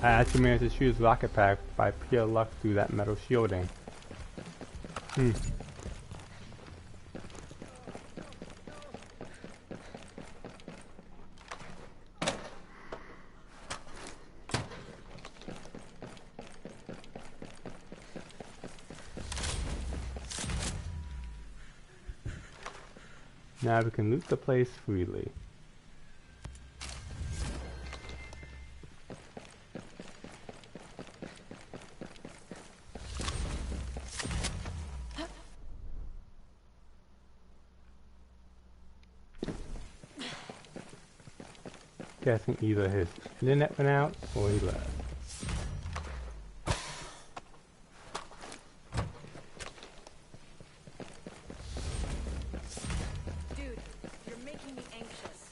I actually managed to shoot his rocket pack by pure luck through that metal shielding. Now we can loot the place freely. Guessing either his internet went out or he left. Dude, you're making me anxious.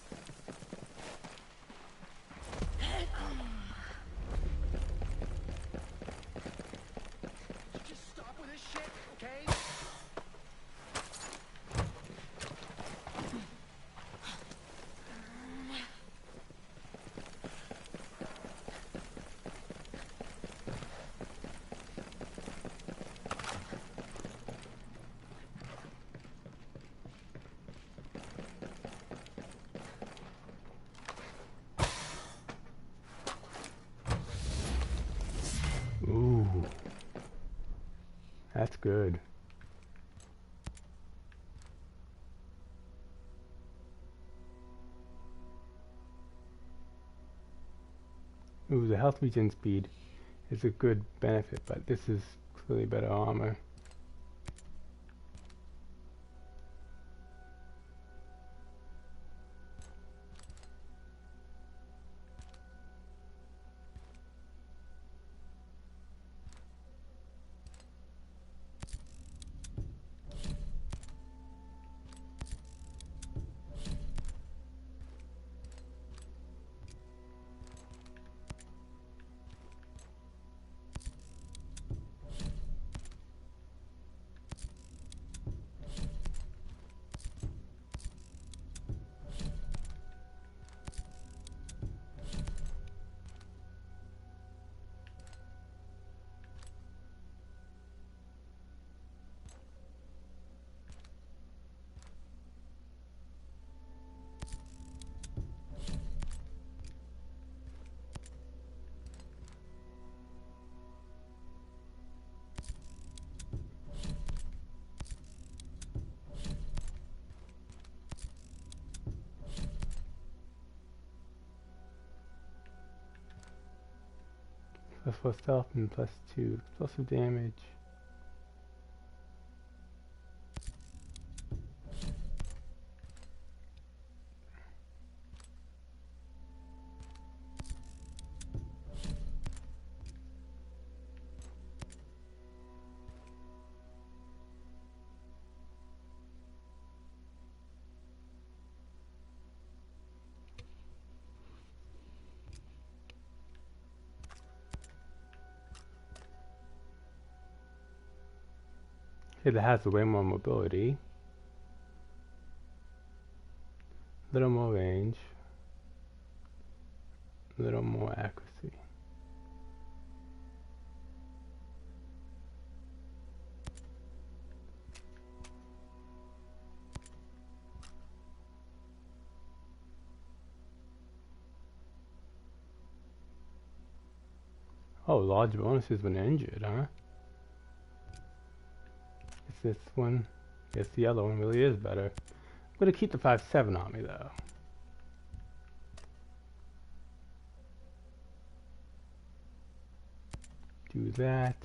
Just stop with this shit, okay? Ooh. That's good. Ooh, the health regen speed is a good benefit, but this is clearly better armor. +4 stealth and +2 explosive damage. It has way more mobility, little more range, little more accuracy. Oh, large bonuses when injured, huh? It's this one. Yes, the yellow one really is better. I'm gonna keep the 5/7 on me though. Do that.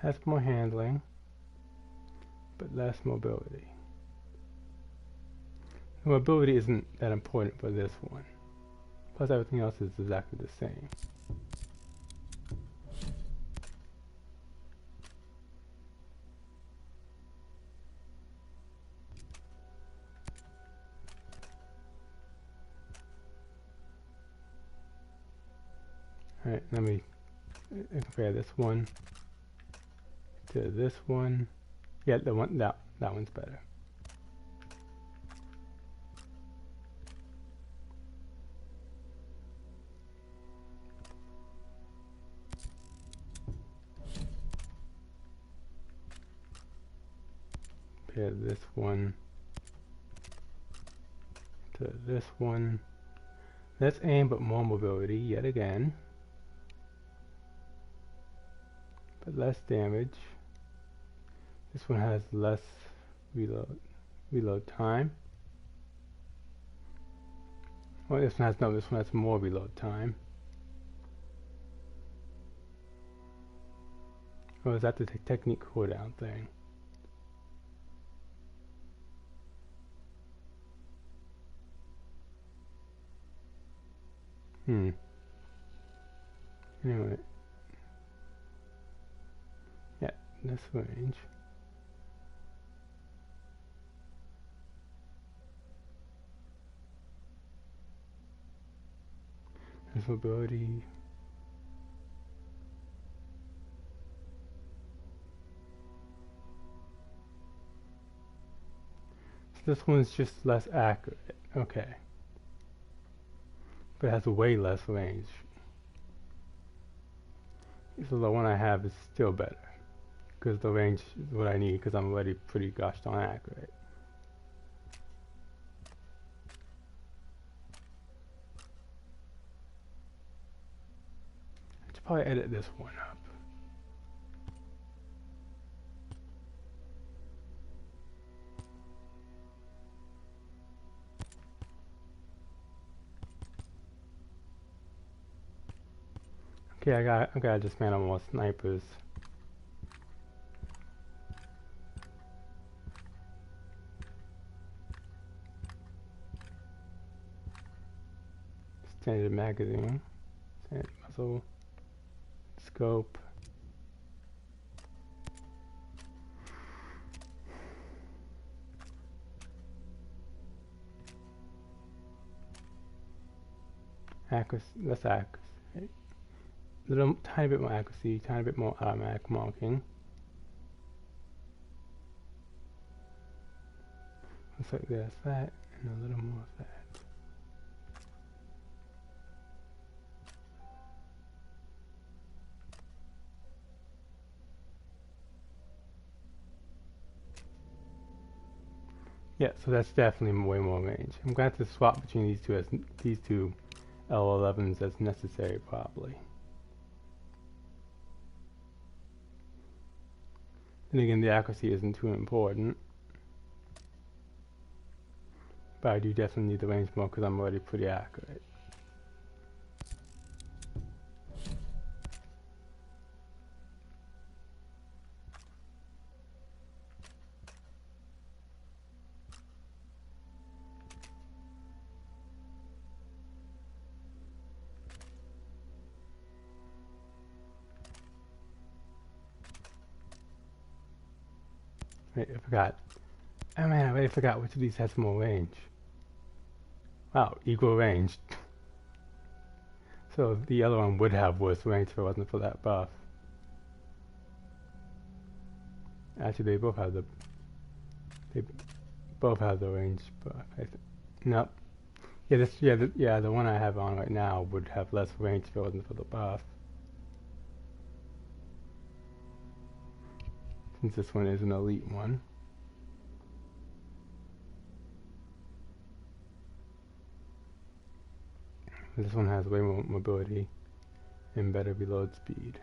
Has more handling, but less mobility. The mobility isn't that important for this one. Plus everything else is exactly the same. Alright, let me compare this one to this one. Yeah, the one that one's better. Compare this one to this one. Let's aim, but more mobility yet again, but less damage. This one has less reload time. Well, this one has more reload time. Oh, is that the technique cooldown thing? Anyway. Yeah, this range. This mobility. So this one's just less accurate. Okay. But it has way less range. So the one I have is still better, because the range is what I need, because I'm already pretty gosh darn accurate. I should probably edit this one up. Okay, I gotta dismantle more snipers. Standard magazine, standard muzzle, scope. Accuracy, less accuracy. Little tiny bit more accuracy, tiny bit more automatic marking. Looks like there's that, and a little more of that. Yeah, so that's definitely way more range. I'm going to have to swap between these two L11s as necessary, probably. Then again, the accuracy isn't too important. But I do definitely need the range more because I'm already pretty accurate. Wait, I forgot. Oh man, I already forgot which of these has more range. Wow, equal range. So the other one would have worse range if it wasn't for that buff. Actually, they both have the range buff. Nope. Yeah, the one I have on right now would have less range if it wasn't for the buff. Since this one is an elite one. This one has way more mobility and better reload speed.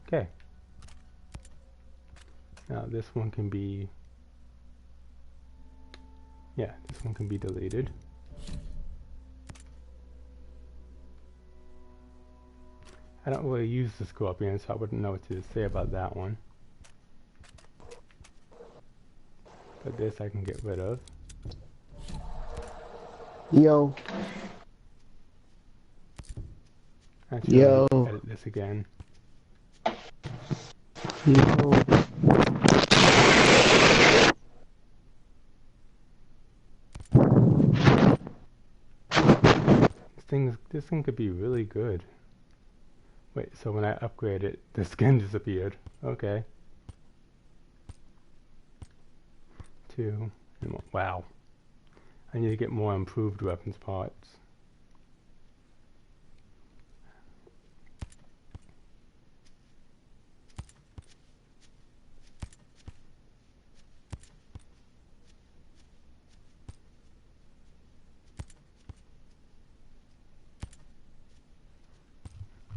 Okay. Now this one can be, yeah, this one can be deleted. I don't really use the Scorpion, so I wouldn't know what to say about that one. But this I can get rid of. Yo. Actually, Yo. let me edit this again. Yo. This thing could be really good. Wait, so when I upgrade it, the skin disappeared. Okay. 2. Wow. I need to get more improved weapons parts.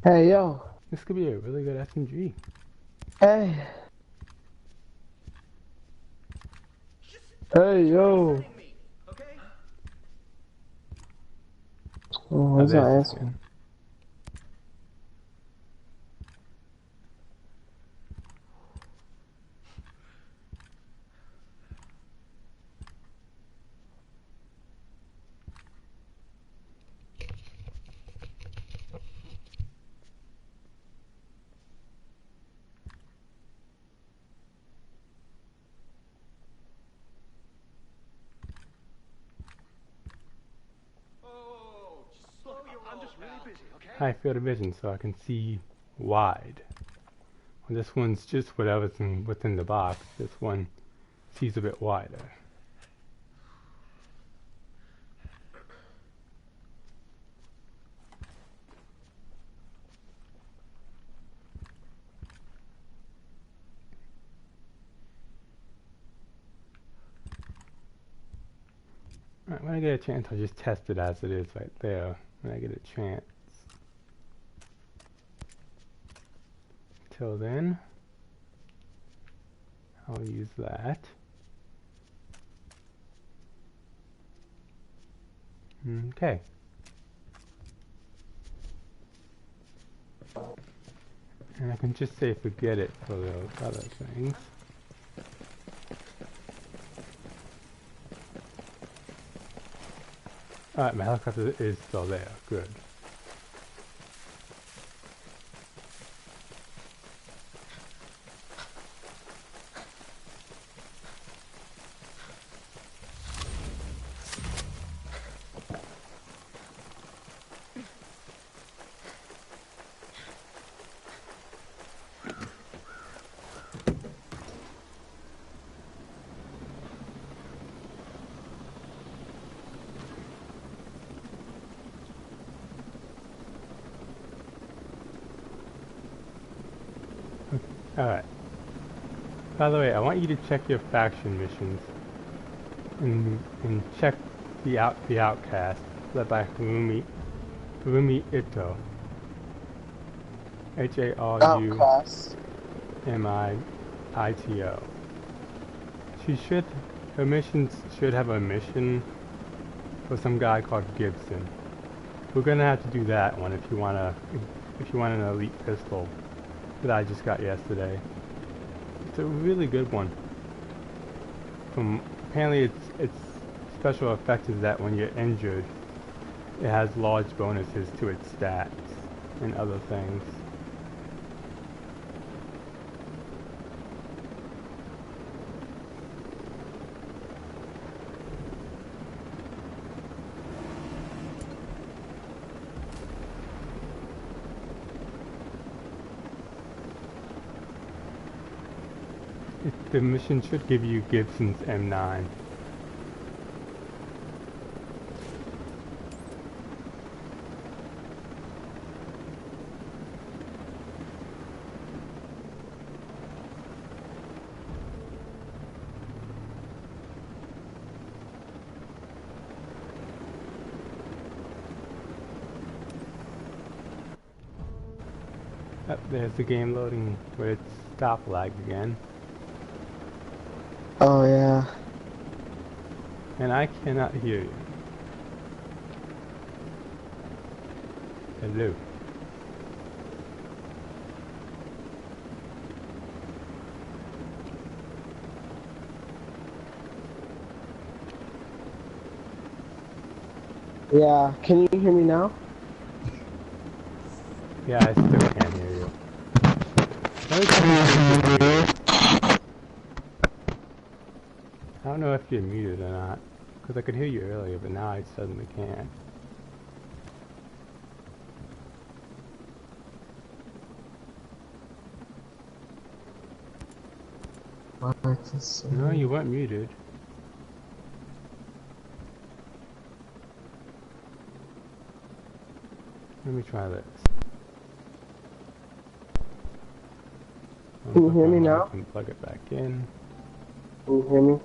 Hey, yo. This could be a really good SMG. Hey. Hey, yo. Okay? Oh, he's not answering. I'm just really busy, okay? High field of vision, so I can see wide. Well, this one's just whatever's within the box. This one sees a bit wider. Alright, when I get a chance, I'll just test it as it is right there. When I get a chance. Till then, I'll use that. Okay. And I can just say forget it for those other things. Alright, my helicopter is still there. Good. Alright. By the way, I want you to check your faction missions and check the Outcast led by Harumi Ito. Outcast. HARUMIITO. Her missions should have a mission for some guy called Gibson. We're gonna have to do that one if you want an elite pistol that I just got yesterday. It's a really good one. Apparently its special effect is that when you're injured, it has large bonuses to its stats. and other things. The mission should give you Gibson's M9. Up there's the game loading where it's stop lag again. Oh yeah. And I cannot hear you. Hello. Yeah. Can you hear me now? Yeah, I still can't hear you. Let me check. I don't know if you're muted or not, because I could hear you earlier, but now I suddenly can't. No, you weren't muted. Let me try this. Can you hear me now? I can plug it back in. Can you hear me?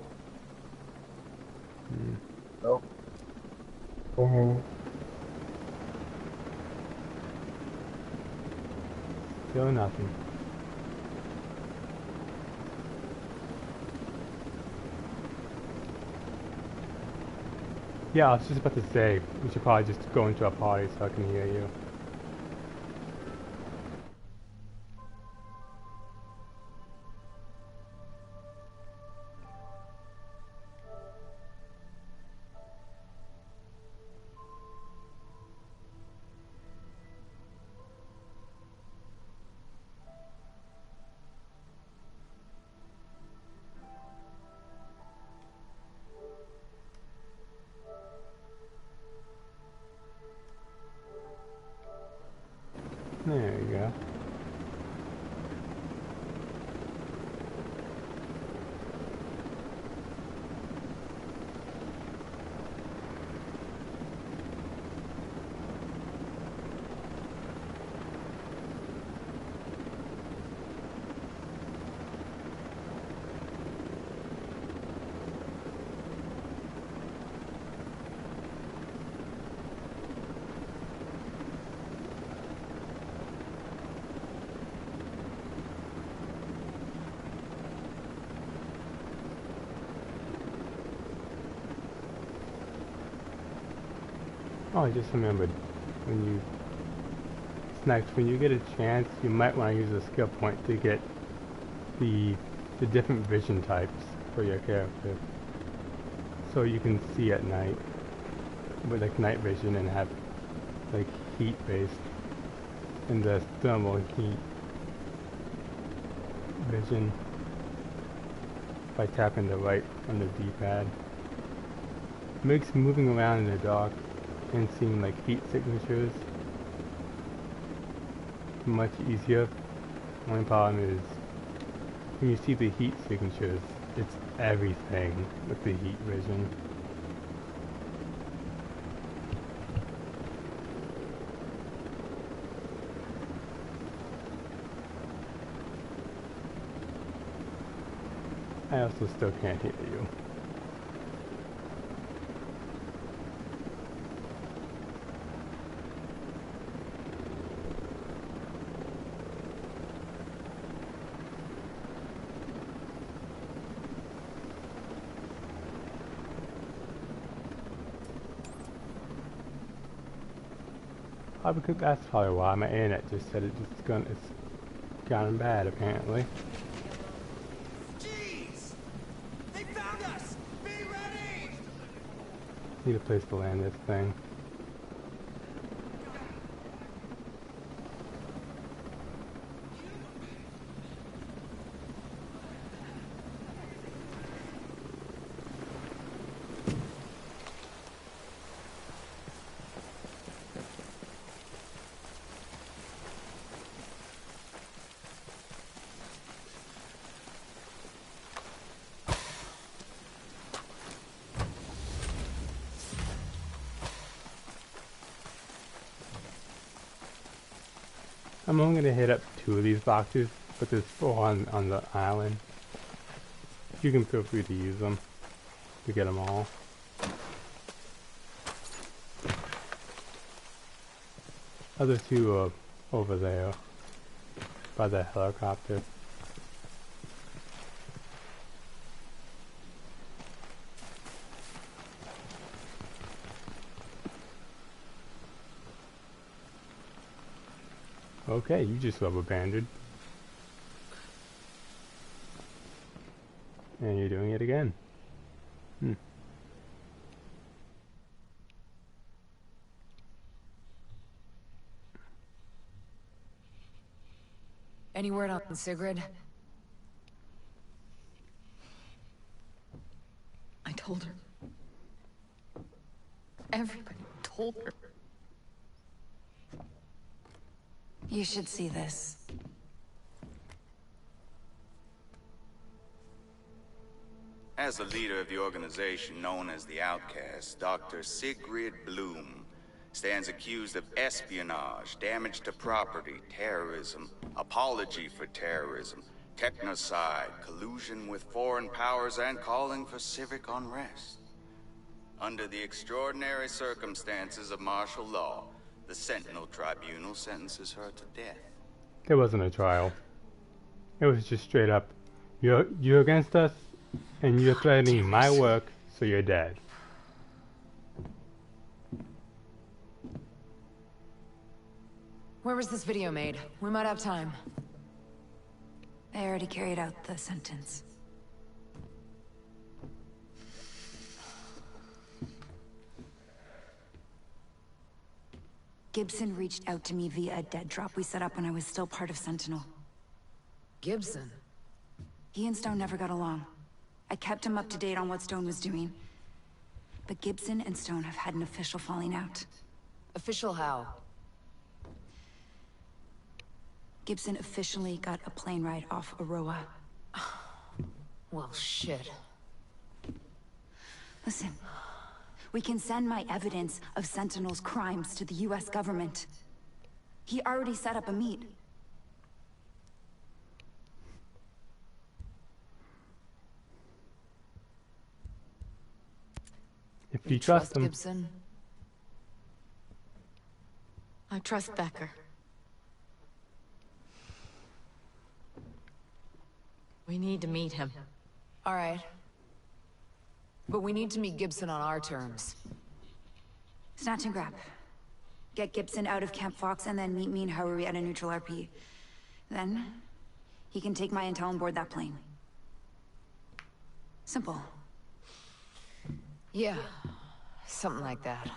Hmm. No. Can you hear me? Still nothing. Yeah, I was just about to say, we should probably just go into a party so I can hear you. There you go. Oh, I just remembered, when you get a chance, you might want to use a skill point to get the different vision types for your character, so you can see at night with like night vision and have like heat based in the thermal heat vision by tapping the right on the D-pad. Makes moving around in the dark and seeing like heat signatures much easier. Only problem is when you see the heat signatures, it's everything with the heat vision. I also still can't hear you. Because that's probably why my internet just said it's gone bad apparently. Jeez! They found us! Be ready! Need a place to land this thing. I'm only gonna hit up 2 of these boxes, but there's 4 on the island. You can feel free to use them to get them all. Other 2 are over there by the helicopter. Okay, you just rubber banded. And you're doing it again. Any word on Sigrid? I told her. Everybody told her. You should see this. As the leader of the organization known as the Outcast, Dr. Sigrid Bloom stands accused of espionage, damage to property, terrorism, apology for terrorism, technocide, collusion with foreign powers, and calling for civic unrest. Under the extraordinary circumstances of martial law, the Sentinel Tribunal sentences her to death. There wasn't a trial. It was just straight up, you're against us, and you're threatening my work, so you're dead. Where was this video made? We might have time. They already carried out the sentence. Gibson reached out to me via a dead drop we set up when I was still part of Sentinel. Gibson? He and Stone never got along. I kept him up to date on what Stone was doing. But Gibson and Stone have had an official falling out. Official how? Gibson officially got a plane ride off Aroa. Well, shit. Listen, we can send my evidence of Sentinel's crimes to the US government. He already set up a meet. If you trust him. Gibson? I trust Becker. We need to meet him. All right. But we need to meet Gibson on our terms. Snatch and grab. Get Gibson out of Camp Fox and then meet me in Hawaii at a neutral RP. Then, he can take my intel on board that plane. Simple. Yeah, something like that.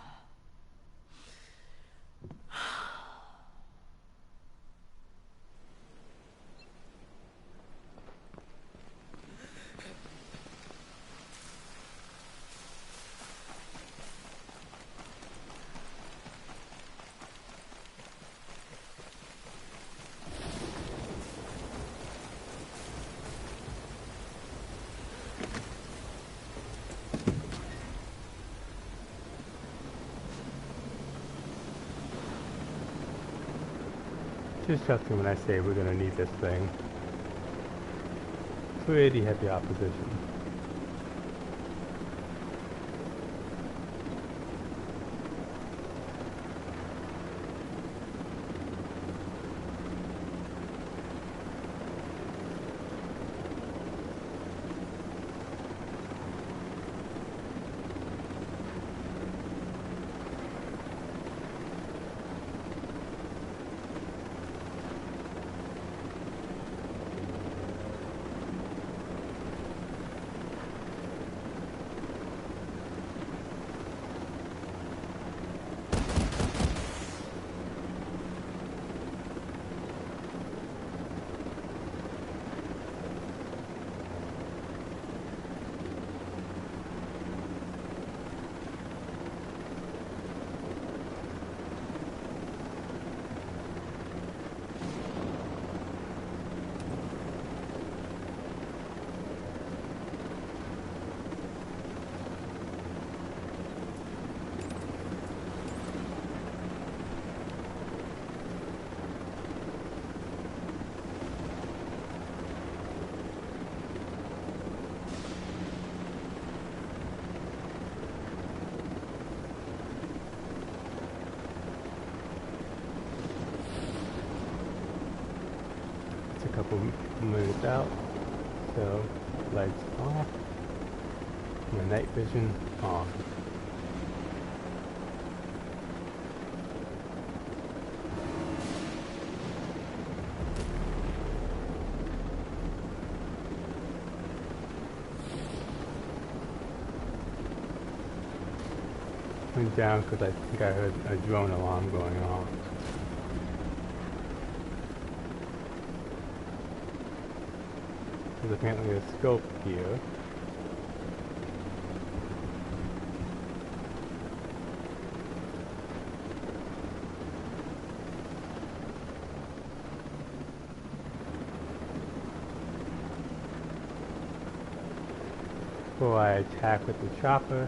Just trust me when I say we're gonna need this thing. Pretty heavy opposition. will move out. So, lights off. My night vision off. Went down because I think I heard a drone alarm going off. There's apparently a scope here. Before I attack with the chopper.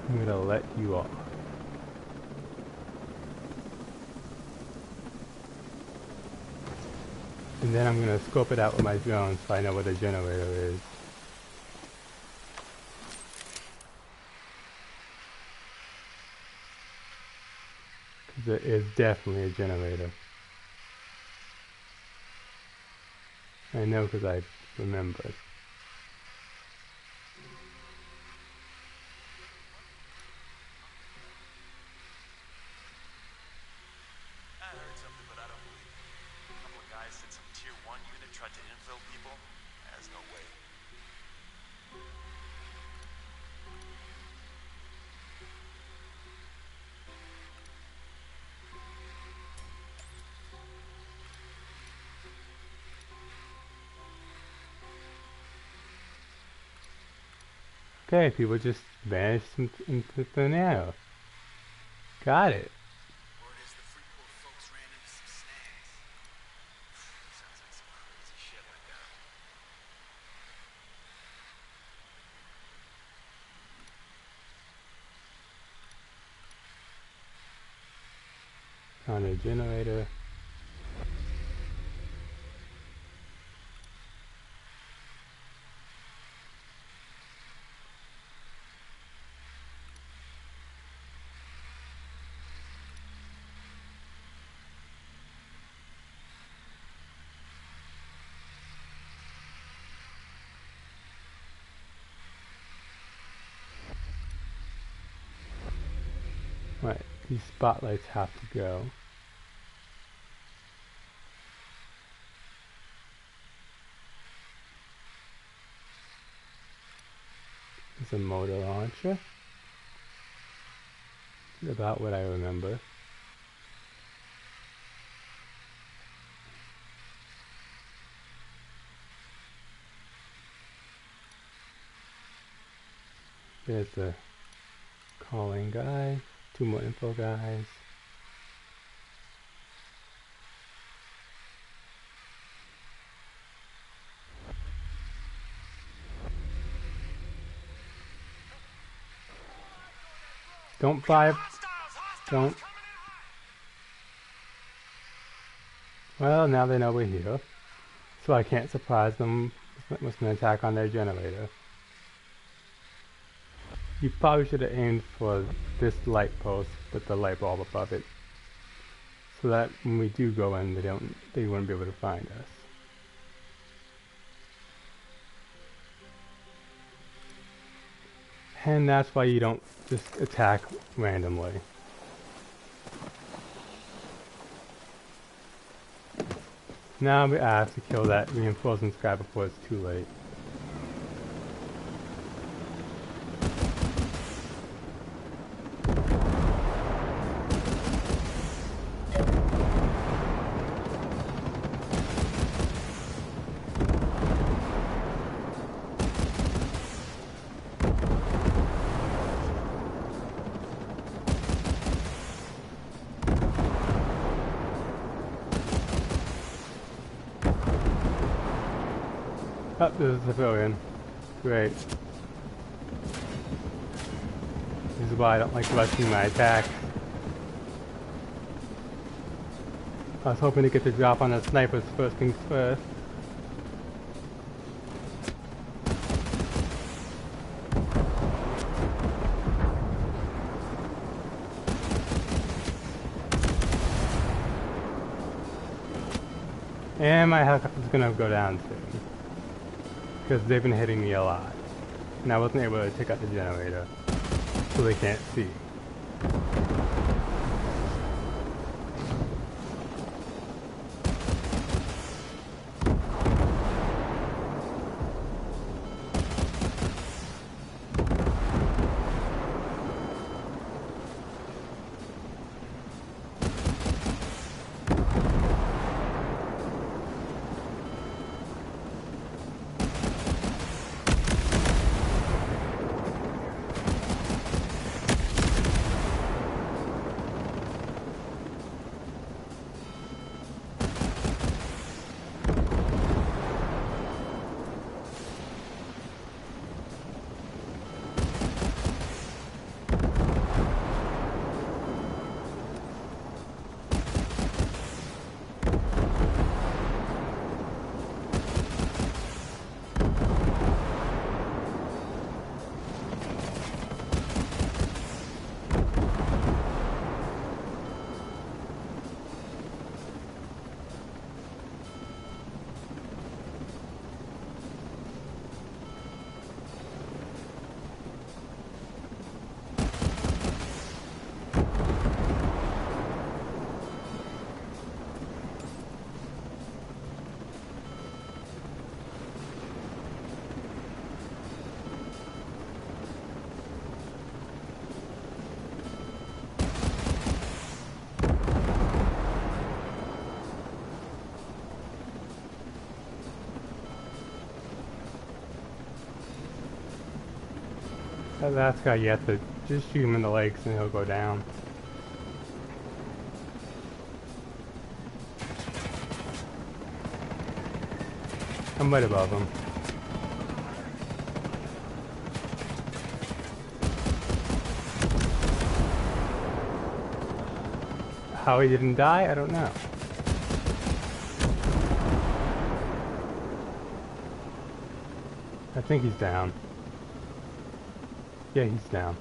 I'm gonna let you off. And then I'm gonna scope it out with my drone so I know where the generator is. Because it is definitely a generator. I know because I remembered. I heard something, but I don't believe it. A couple of guys said some tier 1 unit tried to infill people. There's no way. Okay, people just vanished into thin air. Got it. Word is the Freeport folks ran into some snags. Sounds like some crazy shit went down. Found a generator. Right, these spotlights have to go. There's a motor launcher. About what I remember. There's the calling guy. 2 more info guys. Don't fire. Don't. Well, now they know we're here. So I can't surprise them with an attack on their generator. You probably should have aimed for this light post with the light bulb above it. So that when we do go in, they wouldn't be able to find us. And that's why you don't just attack randomly. Now I have to kill that reinforcements guy before it's too late. Oh, there's a civilian. Great. This is why I don't like rushing my attack. I was hoping to get the drop on the snipers first things first. And my health is gonna go down soon. Because they've been hitting me a lot. And I wasn't able to take out the generator. So they can't see. That last guy, you have to just shoot him in the legs and he'll go down. I'm right above him. How he didn't die, I don't know. I think he's down. Yeah, he's down.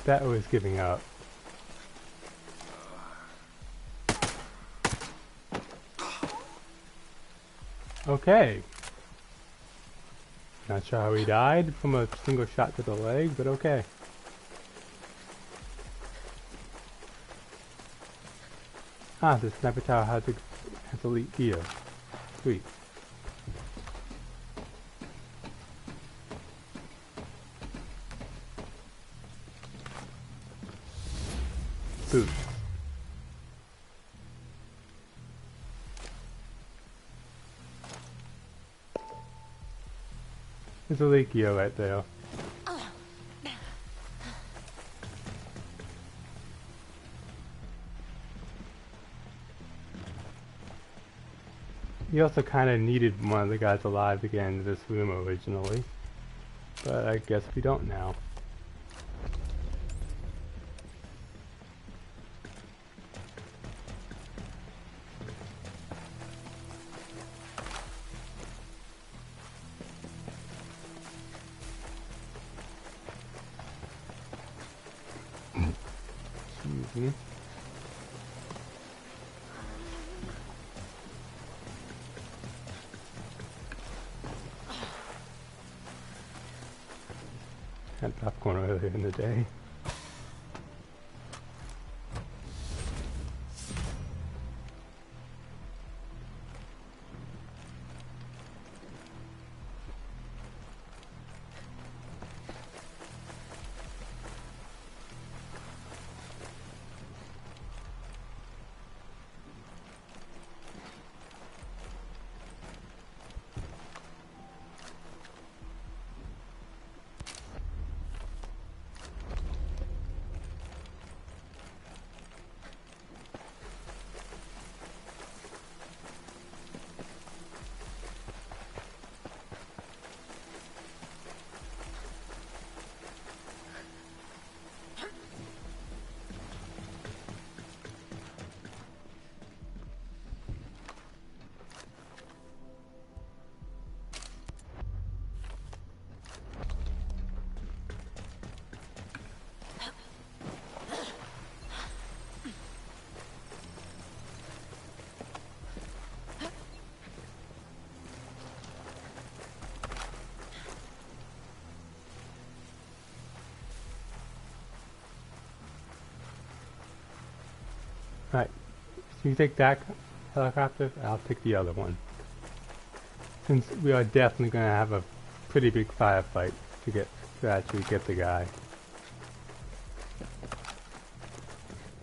That was giving up. Okay. Not sure how he died from a single shot to the leg, but okay. Ah, the sniper tower has elite gear. Sweet. Boots. There's a elite gear right there. He also kind of needed one of the guys alive to get into this room originally, but I guess we don't now. Excuse me. Had popcorn earlier in the day. You take that helicopter, I'll take the other one. Since we are definitely going to have a pretty big firefight to actually get the guy.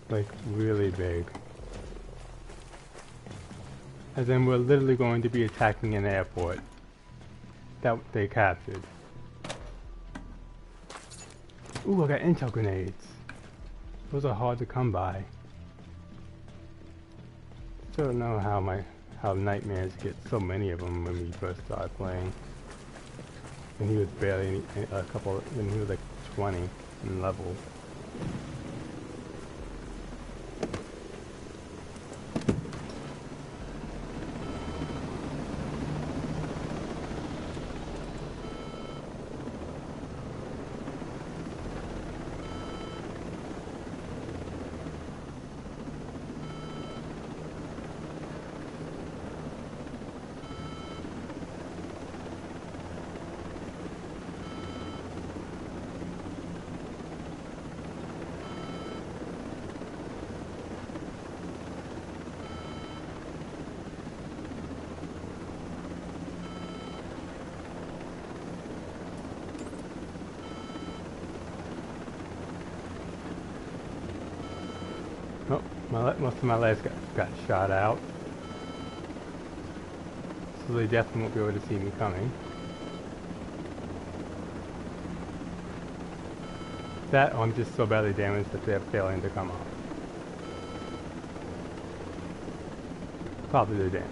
Like, really big. And then we're literally going to be attacking an airport that they captured. Ooh, I got intel grenades. Those are hard to come by. Still don't know how Nightmares get so many of them when we first started playing. When he was barely when he was like 20 in level. Oh, most of my legs got shot out. So they definitely won't be able to see me coming. That, or I'm just so badly damaged that they're failing to come off. Probably the damage.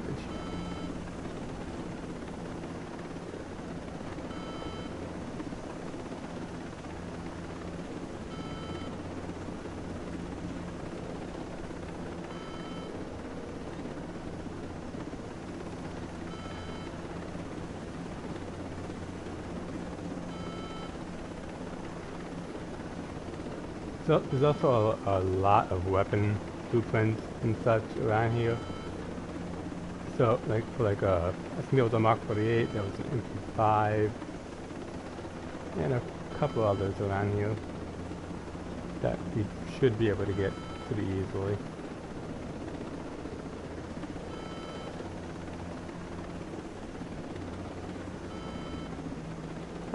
So there's also a lot of weapon blueprints and such around here. So I think there was a Mark 48, there was an MP5, and a couple others around here that we should be able to get pretty easily.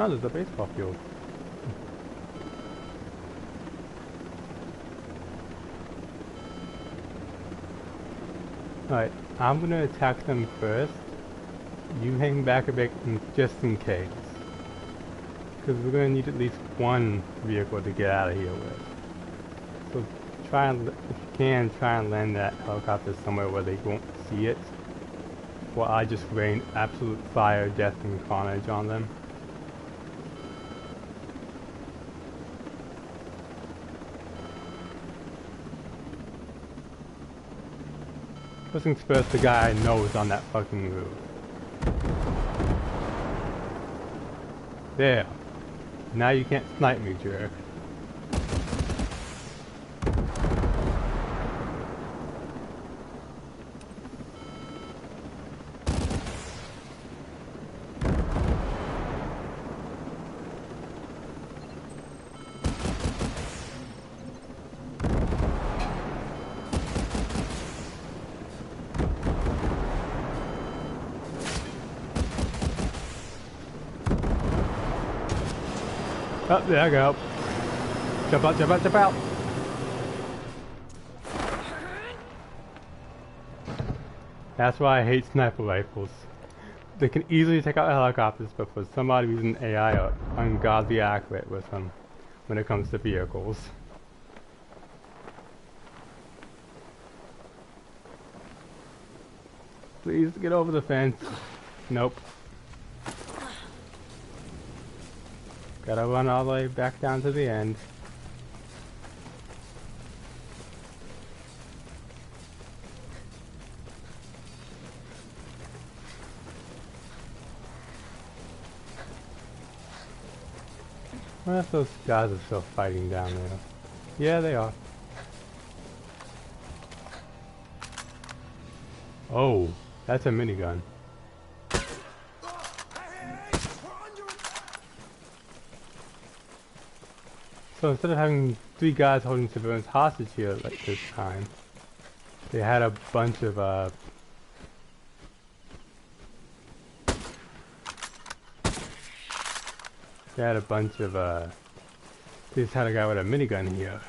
Oh, there's a baseball field. Alright, I'm gonna attack them first. You hang back a bit just in case. Because we're gonna need at least one vehicle to get out of here with. So try and, if you can, try and land that helicopter somewhere where they won't see it. While I just rain absolute fire, death, and carnage on them. First things first, the guy I know is on that fucking roof. There. Now you can't snipe me, jerk. Oh, there I go. Jump out, jump out, jump out! That's why I hate sniper rifles. They can easily take out helicopters, but for somebody using AI are ungodly accurate with them when it comes to vehicles. Please get over the fence. Nope. Gotta run all the way back down to the end. I wonder if those guys are still fighting down there. Yeah, they are. Oh, that's a minigun. So instead of having 3 guys holding civilians hostage here like this time, They had a bunch of they just had a guy with a minigun here.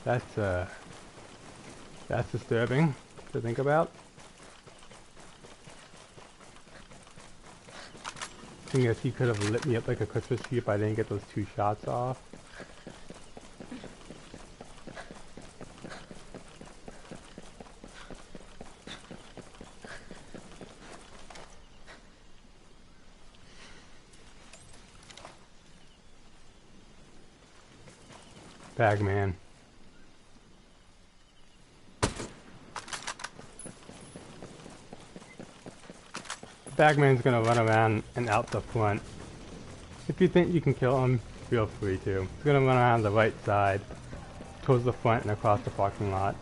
That's disturbing to think about. I guess he could have lit me up like a Christmas tree if I didn't get those 2 shots off. Bagman. Bagman's gonna run around and out the front. If you think you can kill him, feel free to. He's gonna run around the right side, towards the front and across the parking lot.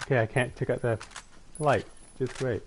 Okay, I can't take out the light. Just wait.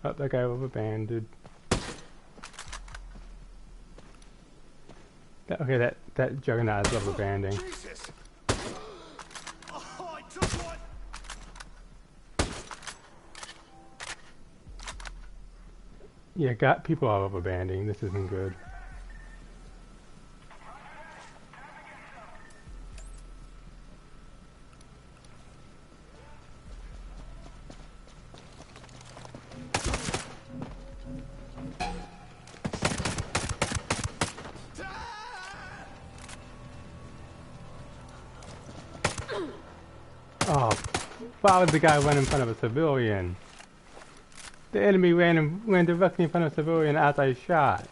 Oh, that guy rubber banded. Okay, that juggernaut is rubber banding. Jesus. Oh, I took one. Yeah, got people are rubber banding. This isn't good. Oh, why would the guy run in front of a civilian? The enemy ran directly in front of a civilian as I shot.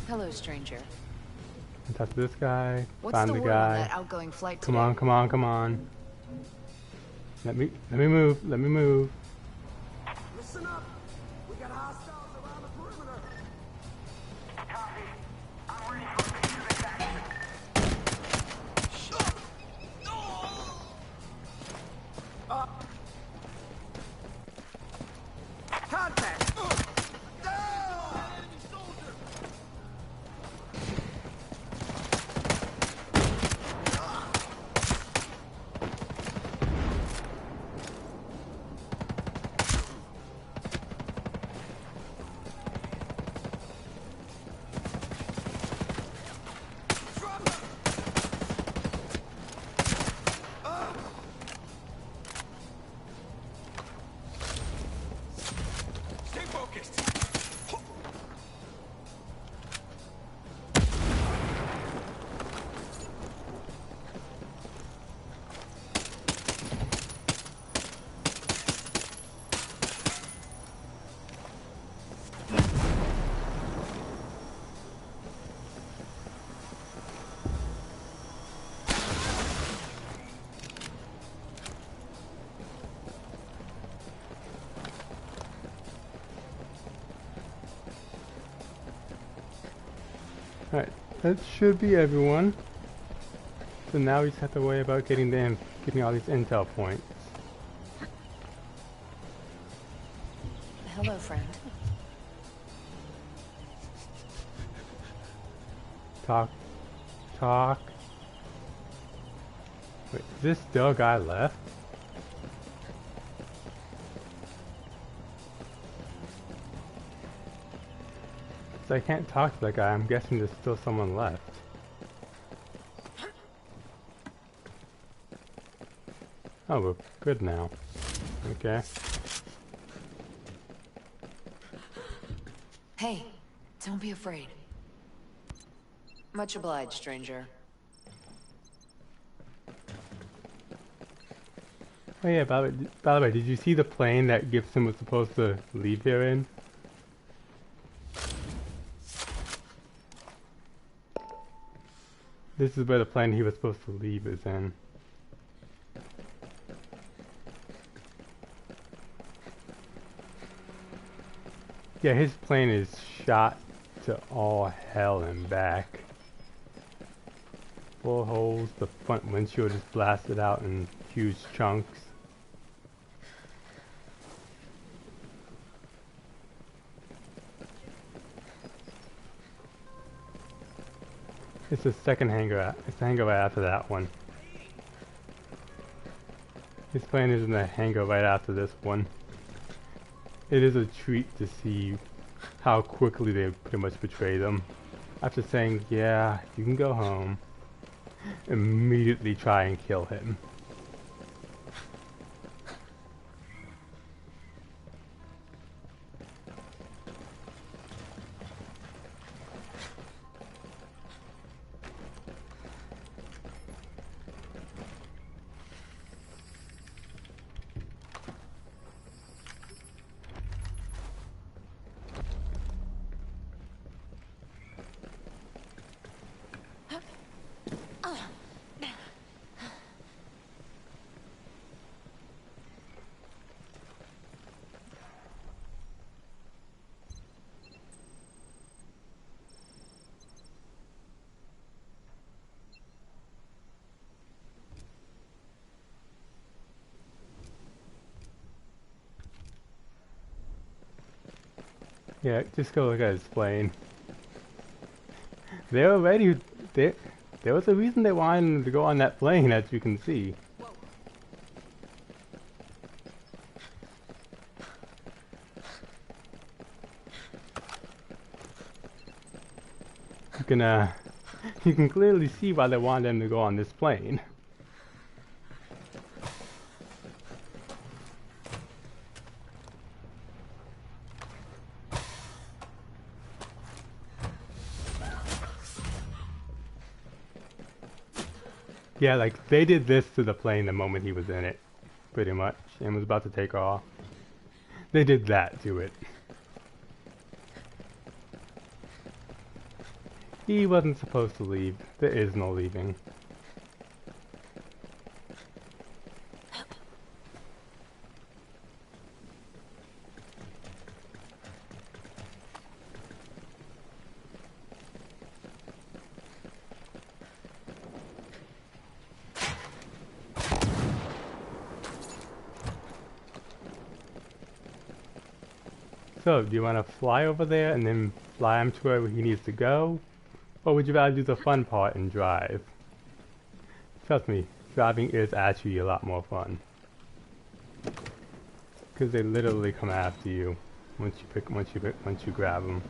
Hello, stranger. That's this guy. What's Find the the word on guy. that outgoing flight Come today? on, come on, come on. Let me move. Let me move. Listen up. We got hostiles around the perimeter. Copy. I'm ready for immediate action. Contact. Stay focused. Alright, that should be everyone. So now we just have to worry about getting all these intel points. Hello, friend. Talk. Wait, is this still a guy left? I can't talk to that guy. I'm guessing there's still someone left. Oh, we're good now. Okay. Hey, don't be afraid. Much obliged, stranger. Oh yeah, by the way, did you see the plane that Gibson was supposed to leave here in? This is where the plane he was supposed to leave is in. Yeah, his plane is shot to all hell and back. Full holes, the front windshield is blasted out in huge chunks. It's the second hangar. It's the hangar right after that one. His plane is in the hangar right after this one. It is a treat to see how quickly they pretty much betray them. After saying, yeah, you can go home, immediately try and kill him. Yeah, just go look at his plane. They already, there was a reason they wanted him to go on that plane, as you can see. You can clearly see why they wanted him to go on this plane. Yeah, like, they did this to the plane the moment he was in it, pretty much, and was about to take off. They did that to it. He wasn't supposed to leave. There is no leaving. So, do you want to fly over there and then fly him to where he needs to go? Or would you rather do the fun part and drive? Trust me, driving is actually a lot more fun. Because they literally come after you once you grab them.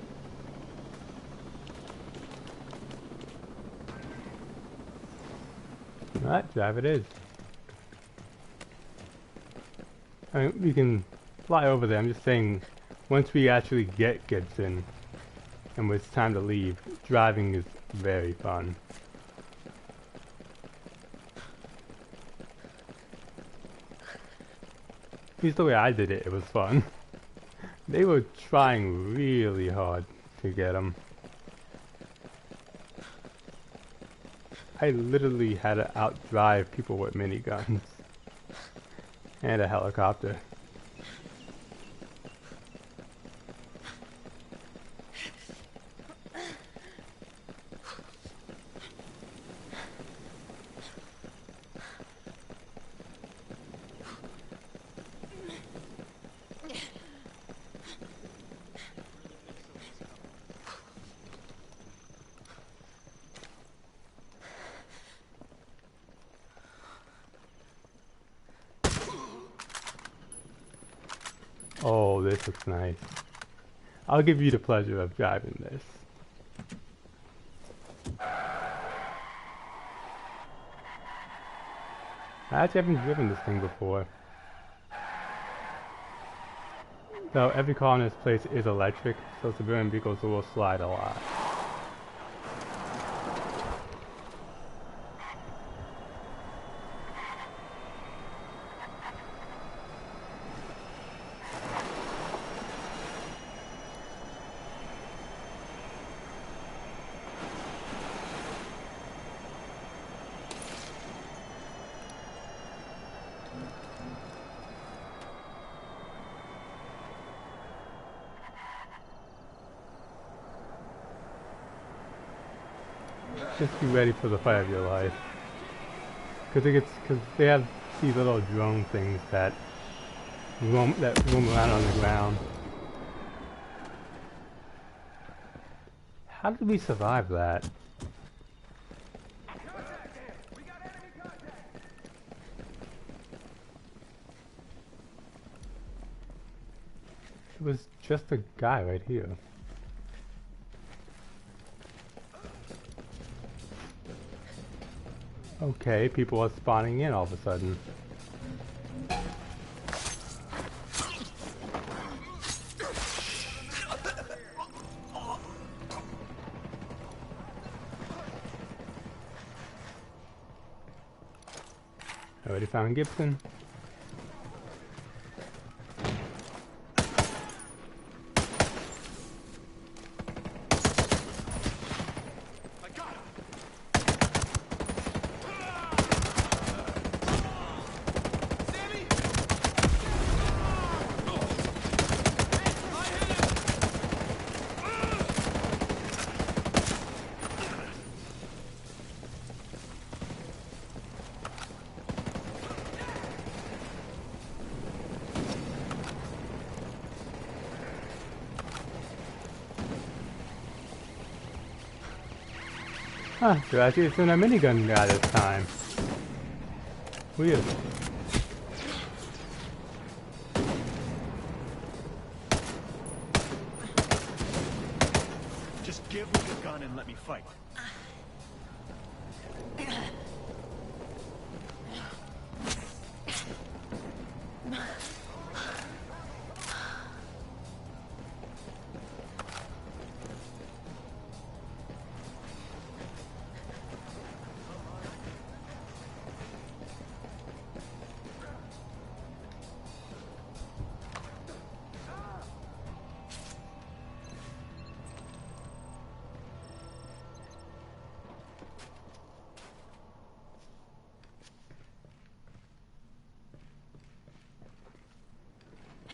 Alright, drive it is. I mean, we can fly over there. I'm just saying, once we actually get Gibson and it's time to leave, driving is very fun. At least the way I did it, it was fun. They were trying really hard to get him. I literally had to outdrive people with miniguns. And a helicopter. Oh, this looks nice. I'll give you the pleasure of driving this. I actually haven't driven this thing before. So every car in this place is electric, so civilian vehicles will slide a lot. Just be ready for the fight of your life. Because they have these little drone things that roam around on the ground. How did we survive that? It was just a guy right here. Okay, people are spawning in all of a sudden. Already found Gibson. Huh, you're actually using a minigun guy this time. Weird. Just give me the gun and let me fight.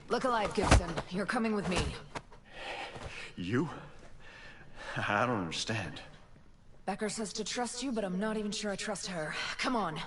Look alive, Gibson. You're coming with me. You? I don't understand. Becker says to trust you, but I'm not even sure I trust her. Come on.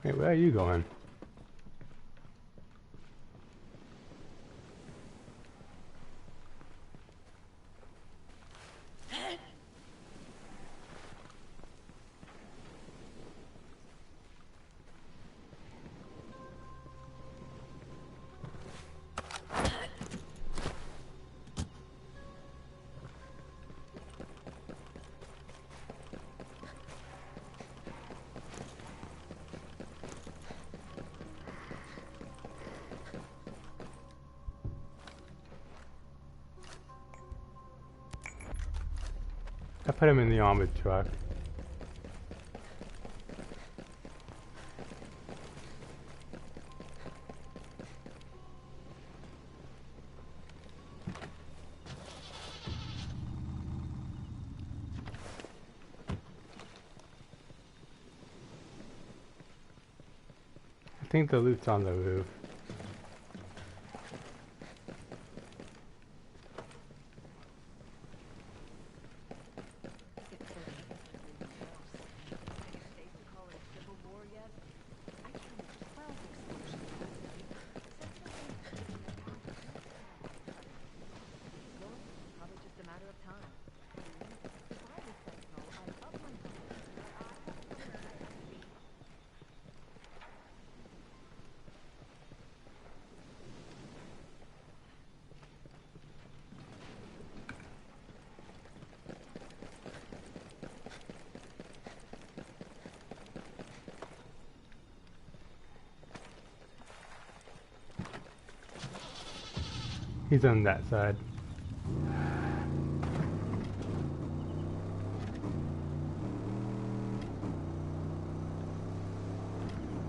Hey, where are you going? I put him in the armored truck. I think the loot's on the roof. He's on that side.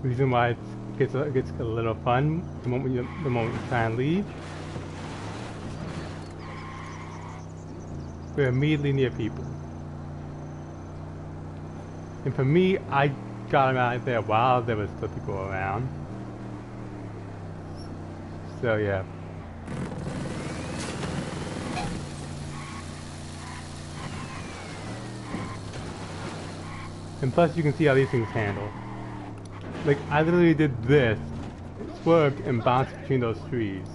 Reason why it gets a little fun the moment you try and leave. We're immediately near people. And for me, I got him out there while there was still people around. So yeah. And plus you can see how these things handle. Like, I literally did this, swerved, and bounced between those trees.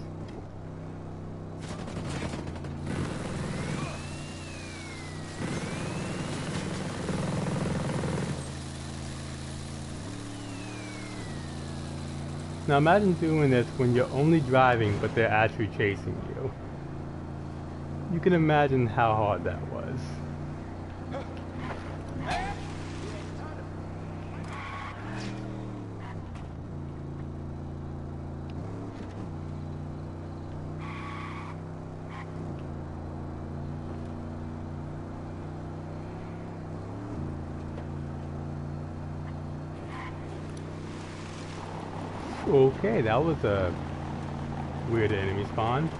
Now imagine doing this when you're only driving, but they're actually chasing you. You can imagine how hard that was. Okay, that was a weird enemy spawn.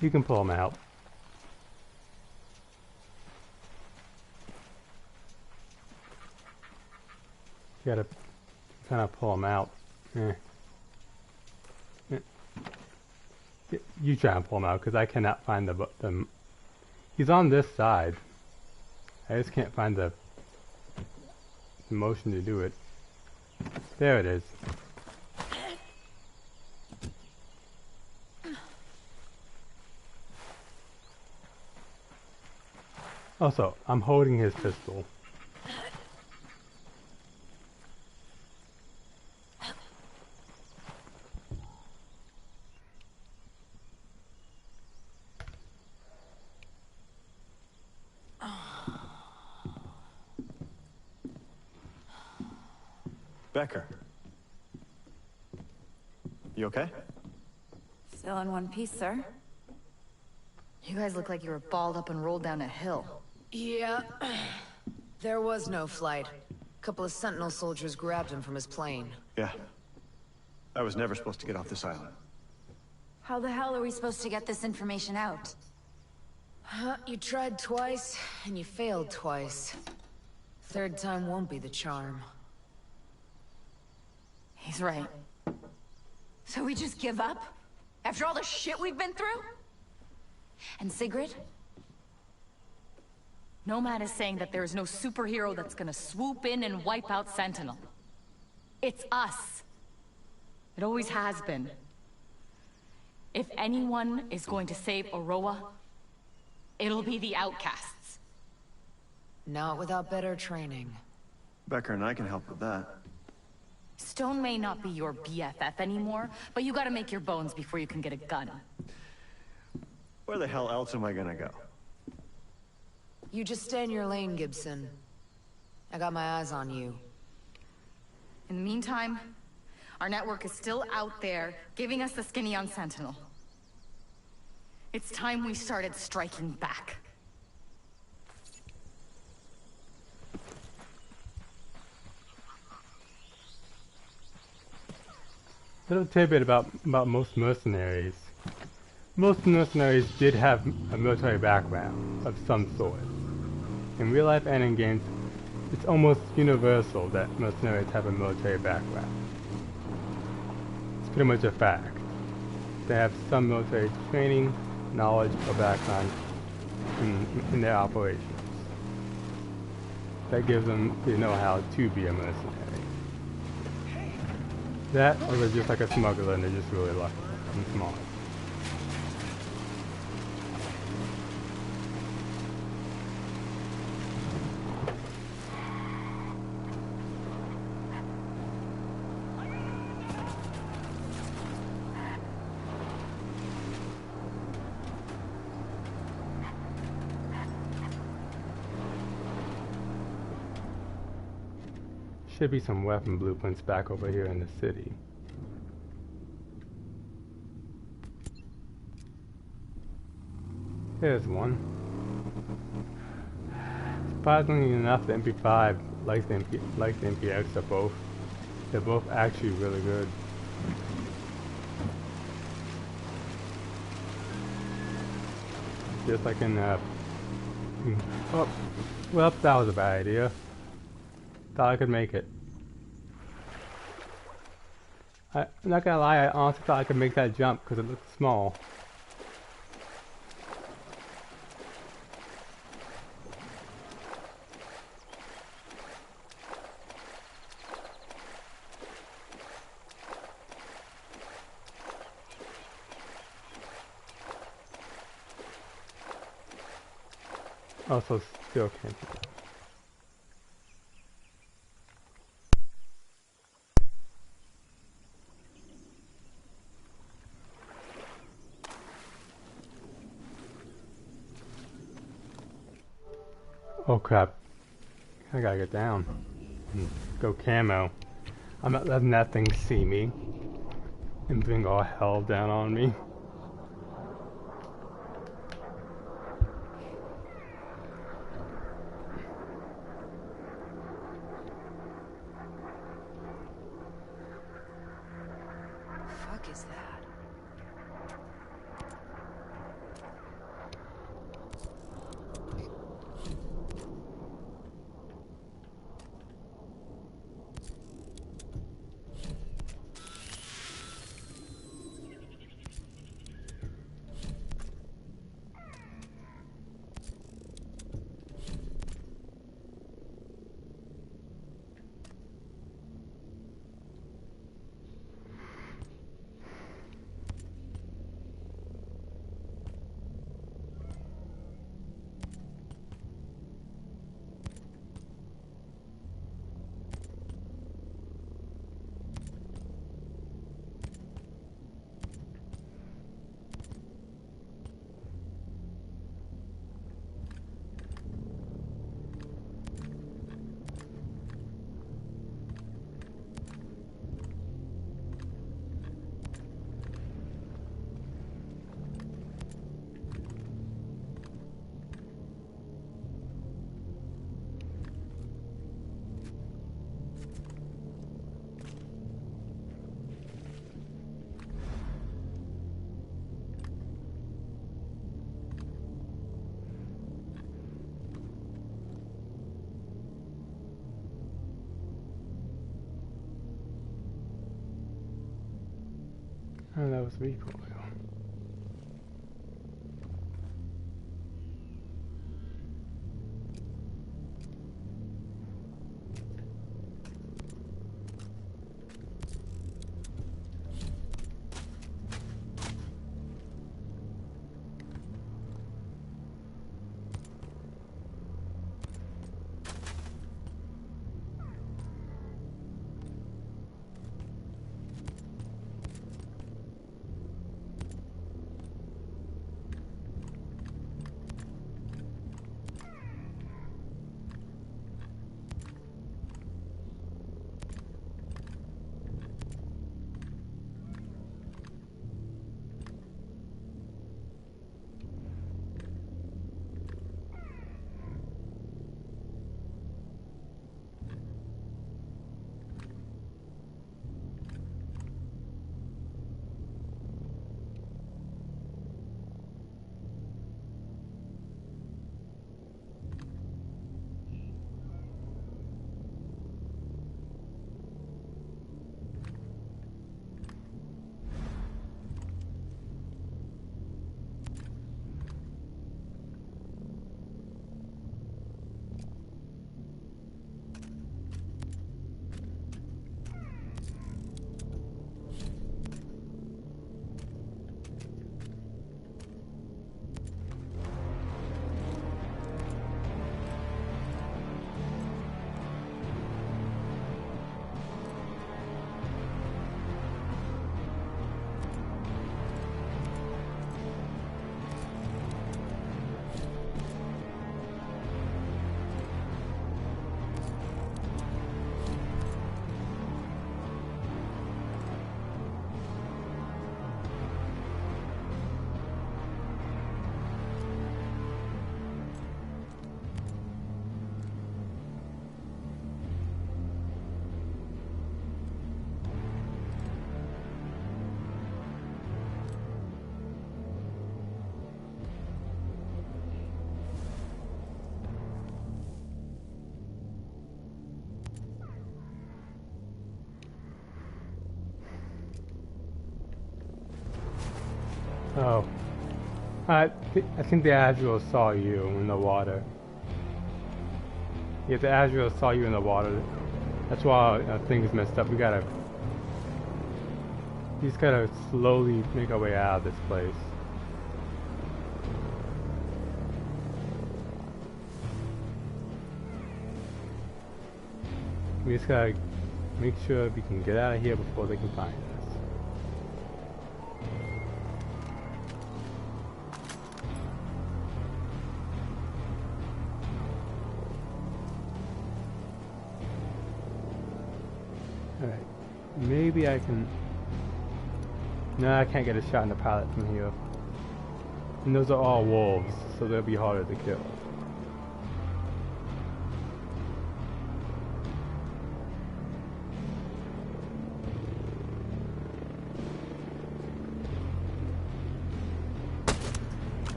You can pull them out. You gotta kind of pull them out. You try and pull them out because I cannot find the. He's on this side. I just can't find the motion to do it. There it is. Also, I'm holding his pistol. Becker. You okay? Still in one piece, sir. You guys look like you were balled up and rolled down a hill. Yeah. There was no flight. A couple of Sentinel soldiers grabbed him from his plane. Yeah. I was never supposed to get off this island. How the hell are we supposed to get this information out? You tried twice, and you failed twice. Third time won't be the charm. He's right. So we just give up? After all the shit we've been through? And Sigrid? Nomad is saying that there is no superhero that's gonna swoop in and wipe out Sentinel. It's us. It always has been. If anyone is going to save Aroa, it'll be the outcasts. Not without better training. Becker and I can help with that. Stone may not be your BFF anymore, but you gotta make your bones before you can get a gun. Where the hell else am I gonna go? You just stay in your lane, Gibson. I got my eyes on you. In the meantime, our network is still out there, giving us the skinny on Sentinel. It's time we started striking back. Little tidbit about most mercenaries. Most mercenaries did have a military background of some sort. In real life and in games, it's almost universal that mercenaries have a military background. It's pretty much a fact. They have some military training, knowledge, or background in their operations. That gives them the know-how to be a mercenary. That, or they're just like a smuggler and they're just really lucky and smart. Should be some weapon blueprints back over here in the city. There's one. Surprisingly enough, the MP5 like the MPX are both. They're both actually really good. Just like in oh, well, that was a bad idea. Thought I could make it. I'm not gonna lie, I honestly thought I could make that jump because it looked small. Also, still can't. Oh crap. I gotta get down. Go camo. I'm not letting that thing see me and bring all hell down on me. Fuck is that? Oh, that was recoil. Oh. I think the Azrael saw you in the water. Yeah, the Azrael saw you in the water. That's why things messed up. We just gotta slowly make our way out of this place. We just gotta make sure we can get out of here before they can find us. Alright, maybe I can... No, I can't get a shot in the pallet from here. And those are all wolves, so they'll be harder to kill.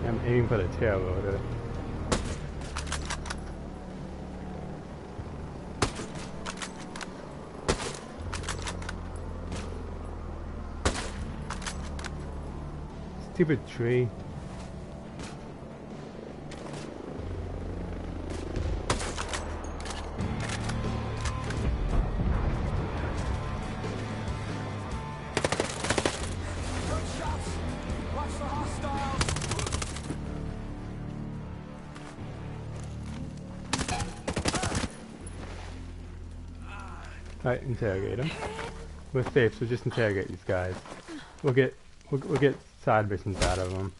I'm aiming for the tail rotor. Stupid tree. Alright, interrogate him. We're safe, so just interrogate these guys. We'll get side missions out of them.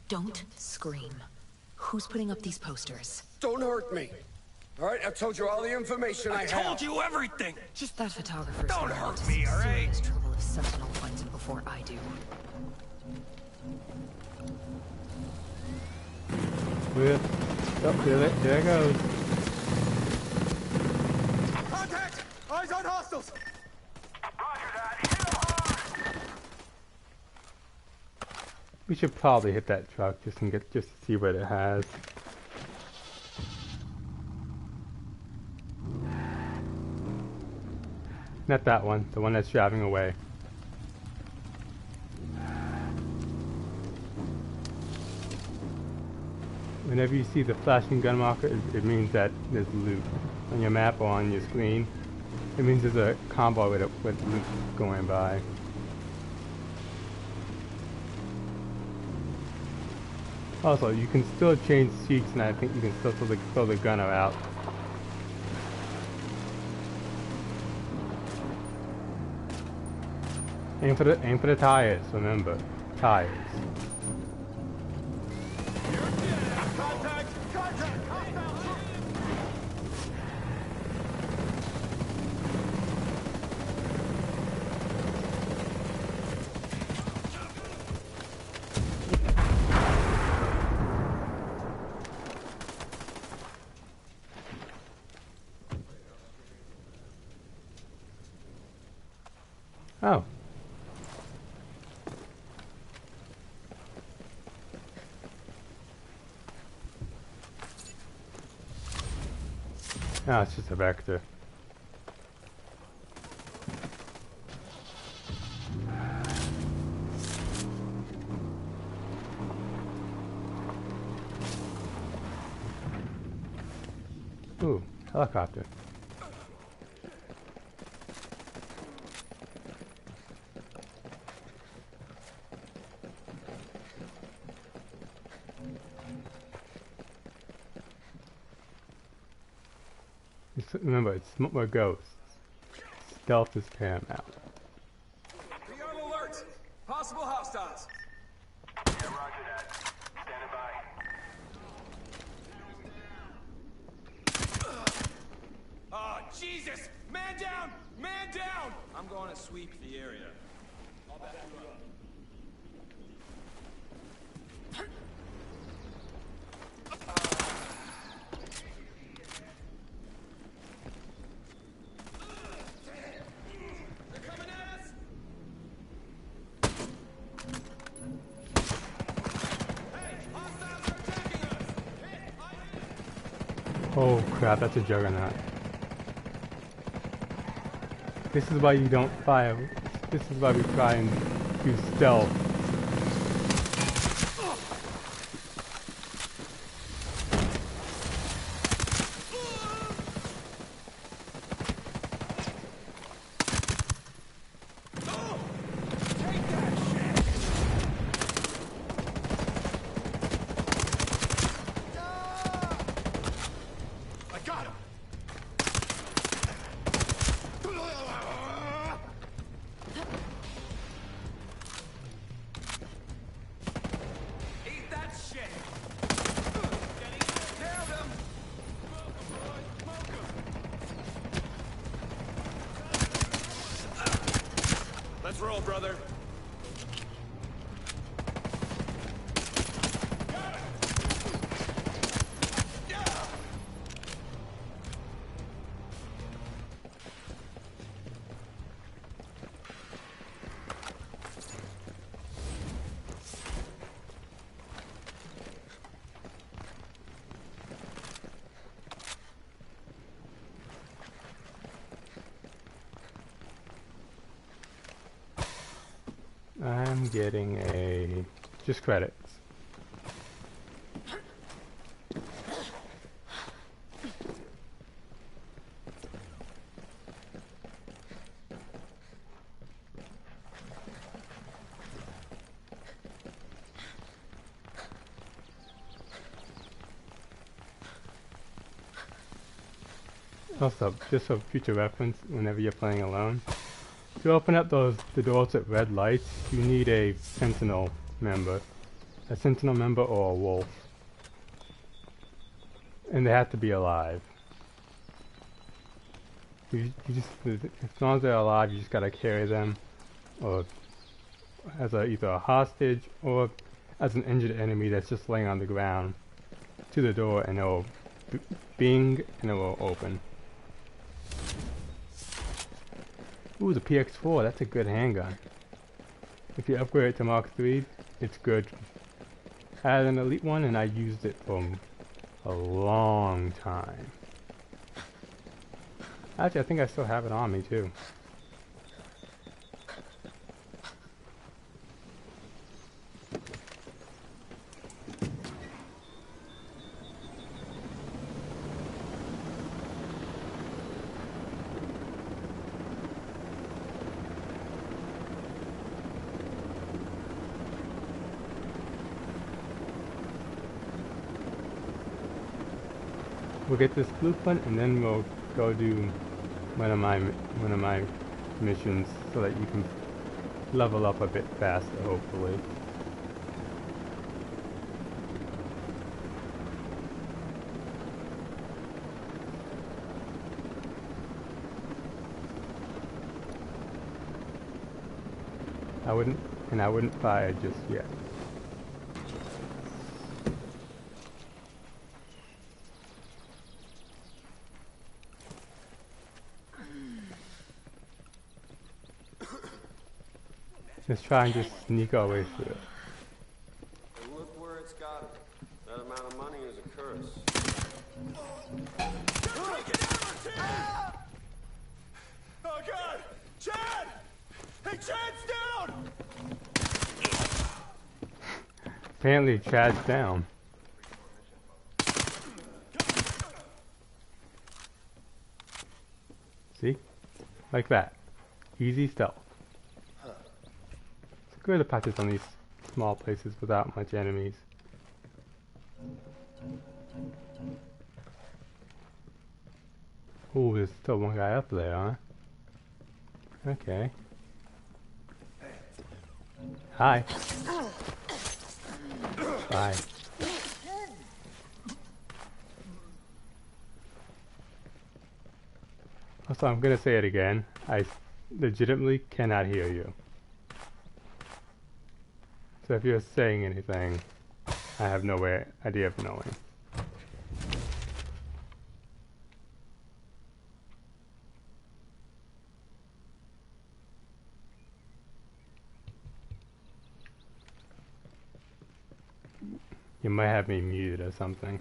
Don't scream. Who's putting up these posters? Don't hurt me. All right, I've told you all the information I have. I told you everything. Just that photographer's Don't gonna hurt have me, all right? serious trouble if Sentinel finds him before I do. There it goes. Contact! Eyes on hostiles! We should probably hit that truck just to see what it has. Not that one, the one that's driving away. Whenever you see the flashing gun marker, it means that there's loot on your map or on your screen. It means there's a convoy with loot going by. Also, you can still change seats, and I think you can still throw the gunner out. Aim for the tires, remember. Tires. Contact! Contact! Hostile! Oh. No, it's just a vector. Ooh, helicopter. Remember, it's more ghosts. Stealth is paramount. Be on alert! Possible hostiles! Yeah, roger that. Standing by. Oh, Jesus! Man down! Man down! I'm going to sweep the area. I'll back you up. crap, that's a juggernaut. This is why you don't fire. This is why we try and do stealth. Let's roll, brother. I'm getting a just credits. Also, just for future reference, whenever you're playing alone, to open up the doors at red lights, you need a sentinel member. A sentinel member or a wolf. And they have to be alive. You just, as long as they're alive, you just gotta carry them, or as either a hostage, or as an injured enemy that's just laying on the ground, to the door, and it will bing, and it will open. Ooh, the PX4, that's a good handgun. If you upgrade it to Mark III, it's good. I had an elite one and I used it for a long time. Actually, I think I still have it on me too. We'll get this blueprint and then we'll go do one of my missions so that you can level up a bit faster, hopefully. I wouldn't fire just yet. Let's try and just sneak our way through it. And look where it's got it. That amount of money is a curse. Oh God! Chad! Hey, Chad's down! Apparently Chad's down. See? Like that. Easy stealth. It's good to practice on these small places without much enemies. Ooh, there's still one guy up there, huh? Okay. Hi. Bye. Also, I'm gonna say it again. I legitimately cannot hear you. So if you're saying anything, I have no idea of knowing. You might have me muted or something.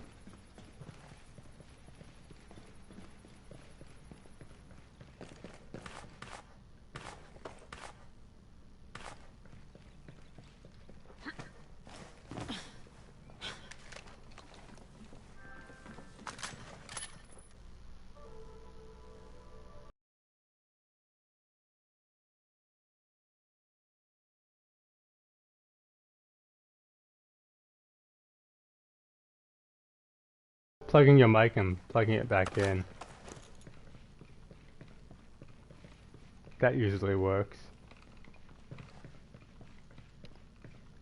unplugging your mic and plugging it back in. That usually works.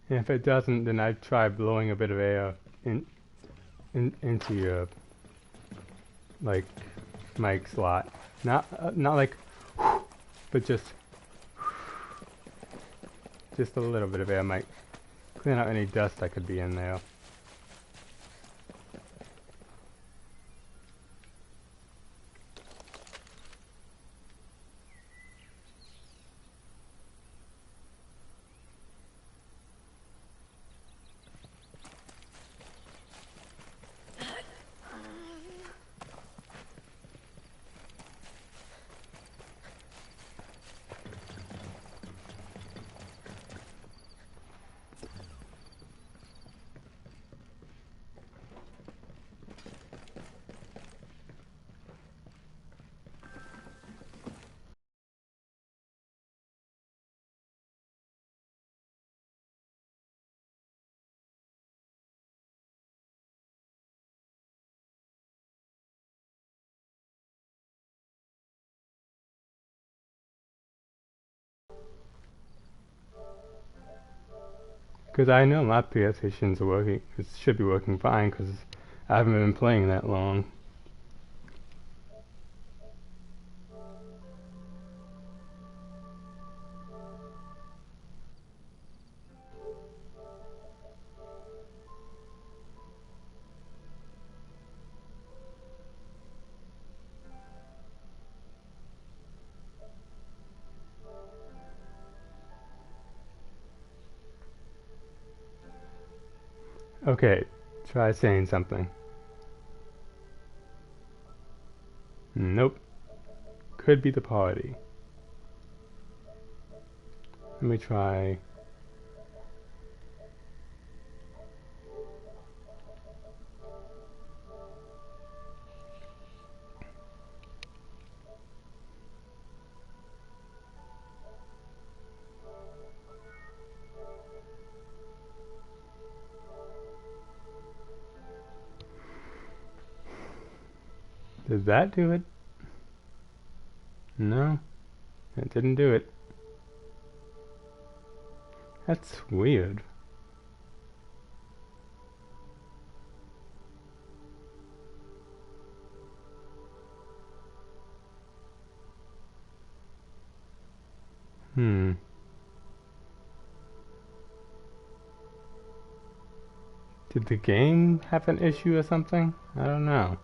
And if it doesn't, then I'd try blowing a bit of air into your like mic slot. Not like, but just a little bit of air might clean out any dust that could be in there. Because I know my PlayStation's working, it should be working fine because I haven't been playing that long. Okay, try saying something. Nope. Could be the party. Let me try. Did that do it? No, it didn't do it. That's weird. Did the game have an issue or something? I don't know.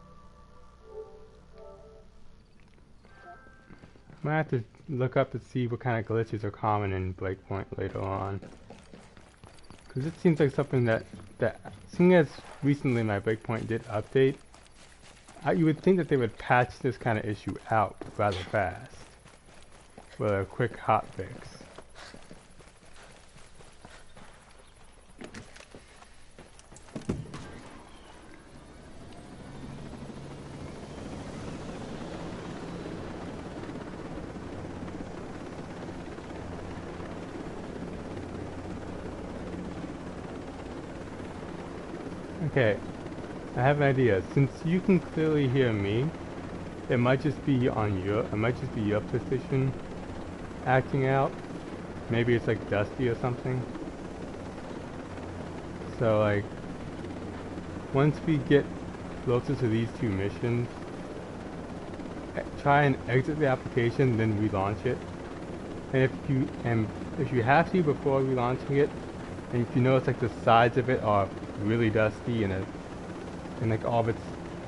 I might have to look up to see what kind of glitches are common in Breakpoint later on. Because it seems like something that seeing as recently my Breakpoint did update, you would think that they would patch this kind of issue out rather fast. With a quick hot fix. Okay, I have an idea. Since you can clearly hear me, it might just be your PlayStation acting out. Maybe it's like dusty or something. So like, once we get closer to these two missions, try and exit the application, then relaunch it. And if you have to before relaunching it, and if you notice like the sides of it are really dusty and like all of its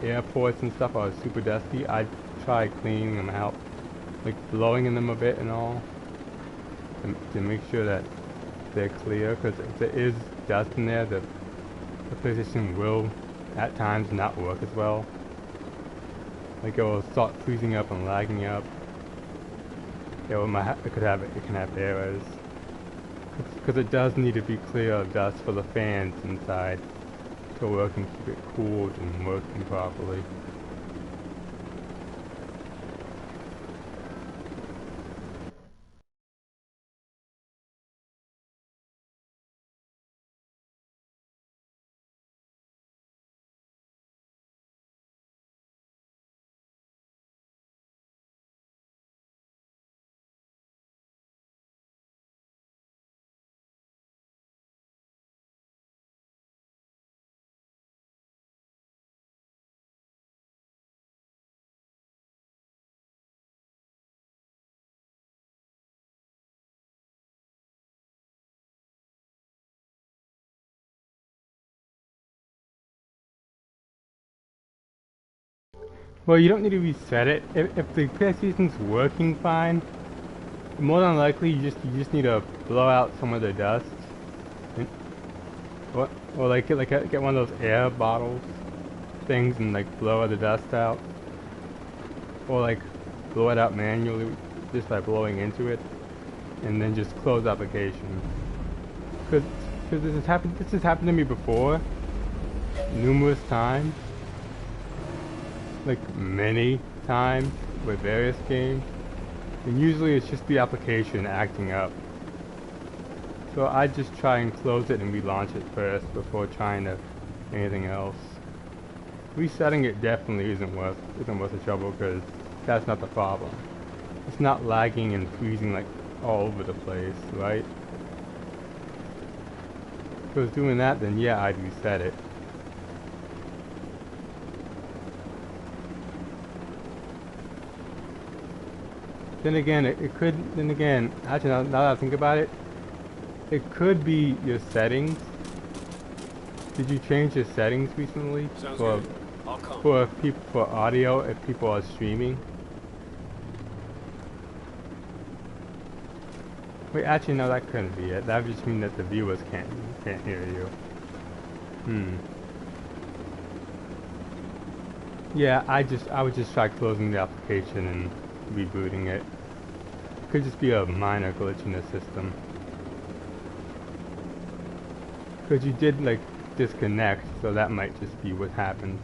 air ports and stuff are super dusty, I'd try cleaning them out, like blowing in them a bit and all, to make sure that they're clear. Because if there is dust in there, the PlayStation will at times not work as well. Like it will start freezing up and lagging up. It can have errors. Because it does need to be clear of dust for the fans inside to work and keep it cooled and working properly. Well, you don't need to reset it. If the PlayStation's working fine, more than likely you just need to blow out some of the dust. And, or like get one of those air bottles things and like blow the dust out. Or like blow it out manually just by blowing into it, and then just close application. Because this has happened to me before, numerous times, like many times with various games, and usually it's just the application acting up. So I just try and close it and relaunch it first before trying to anything else. Resetting it definitely isn't worth the trouble, because that's not the problem. It's not lagging and freezing like all over the place, right? If it was doing that, then yeah, I'd reset it. Then again, actually now that I think about it, it could be your settings. Did you change your settings recently? Sounds for good. I'll come. for audio if people are streaming? Wait, actually no, that couldn't be it. That would just mean that the viewers can't hear you. Yeah, I would just try closing the application and rebooting it. Could just be a minor glitch in the system. Because you did like disconnect, so that might just be what happened.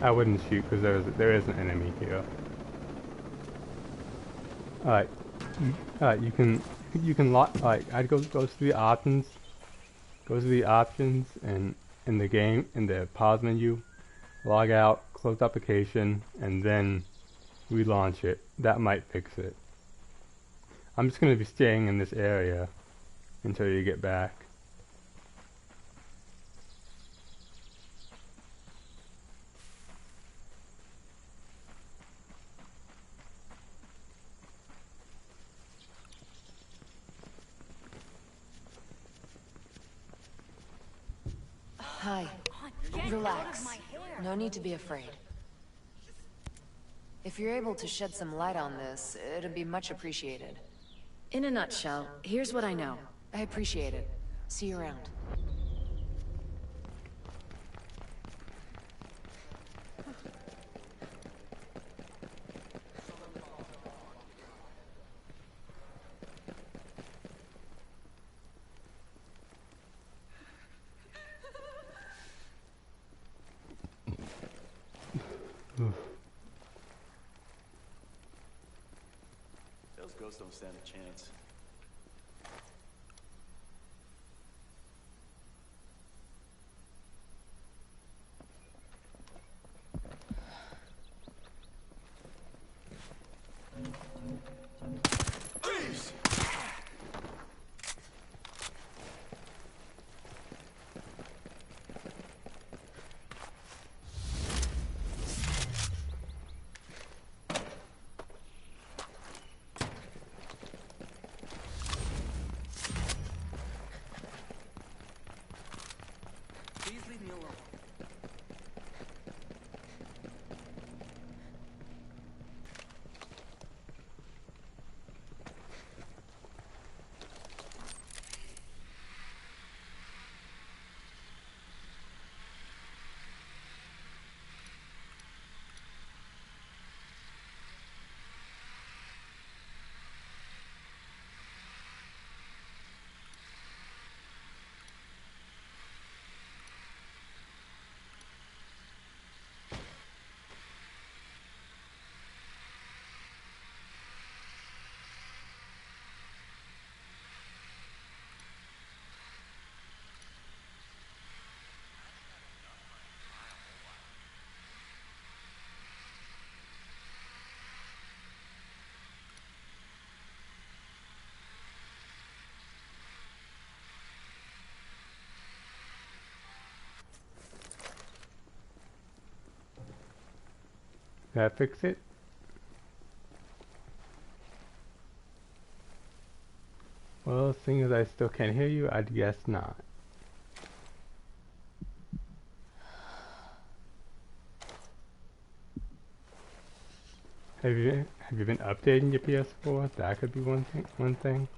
I wouldn't shoot because there is an enemy here. Alright, you can lock. Like I'd go to the options, and in the game, in the pause menu, log out, close application, and then relaunch it. That might fix it. I'm just gonna be staying in this area until you get back. Hi. Relax. No need to be afraid. If you're able to shed some light on this, it'd be much appreciated. In a nutshell, here's what I know. I appreciate it. See you around. Those ghosts don't stand a chance. Did I fix it? Well, seeing as I still can't hear you, I'd guess not. Have you been updating your PS4? That could be one thing.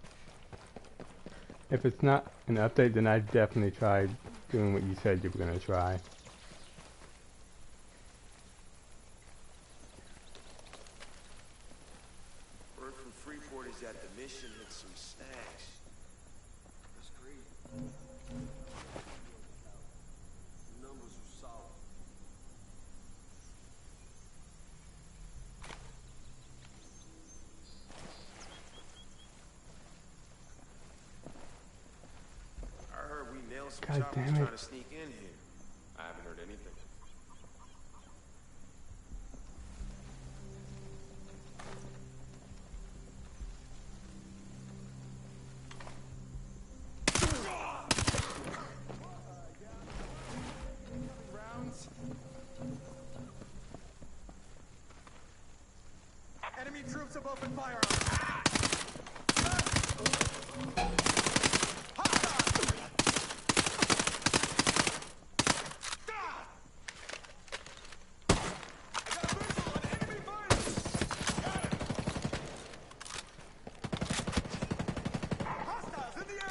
If it's not an update, then I'd definitely try doing what you said you were gonna try. Word from Freeport is that the mission hit some snags. That's great. The numbers were solid. I heard we nailed some God choppers damn it. trying to sneak in here. I haven't heard anything. Enemy troops have opened fire hostiles in the area.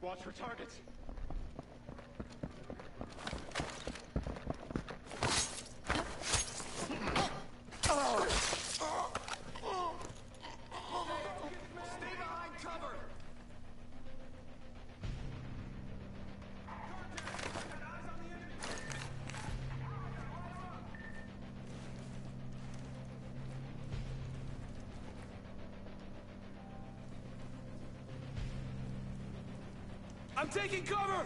Watch for targets. Stay behind cover. I'm taking cover!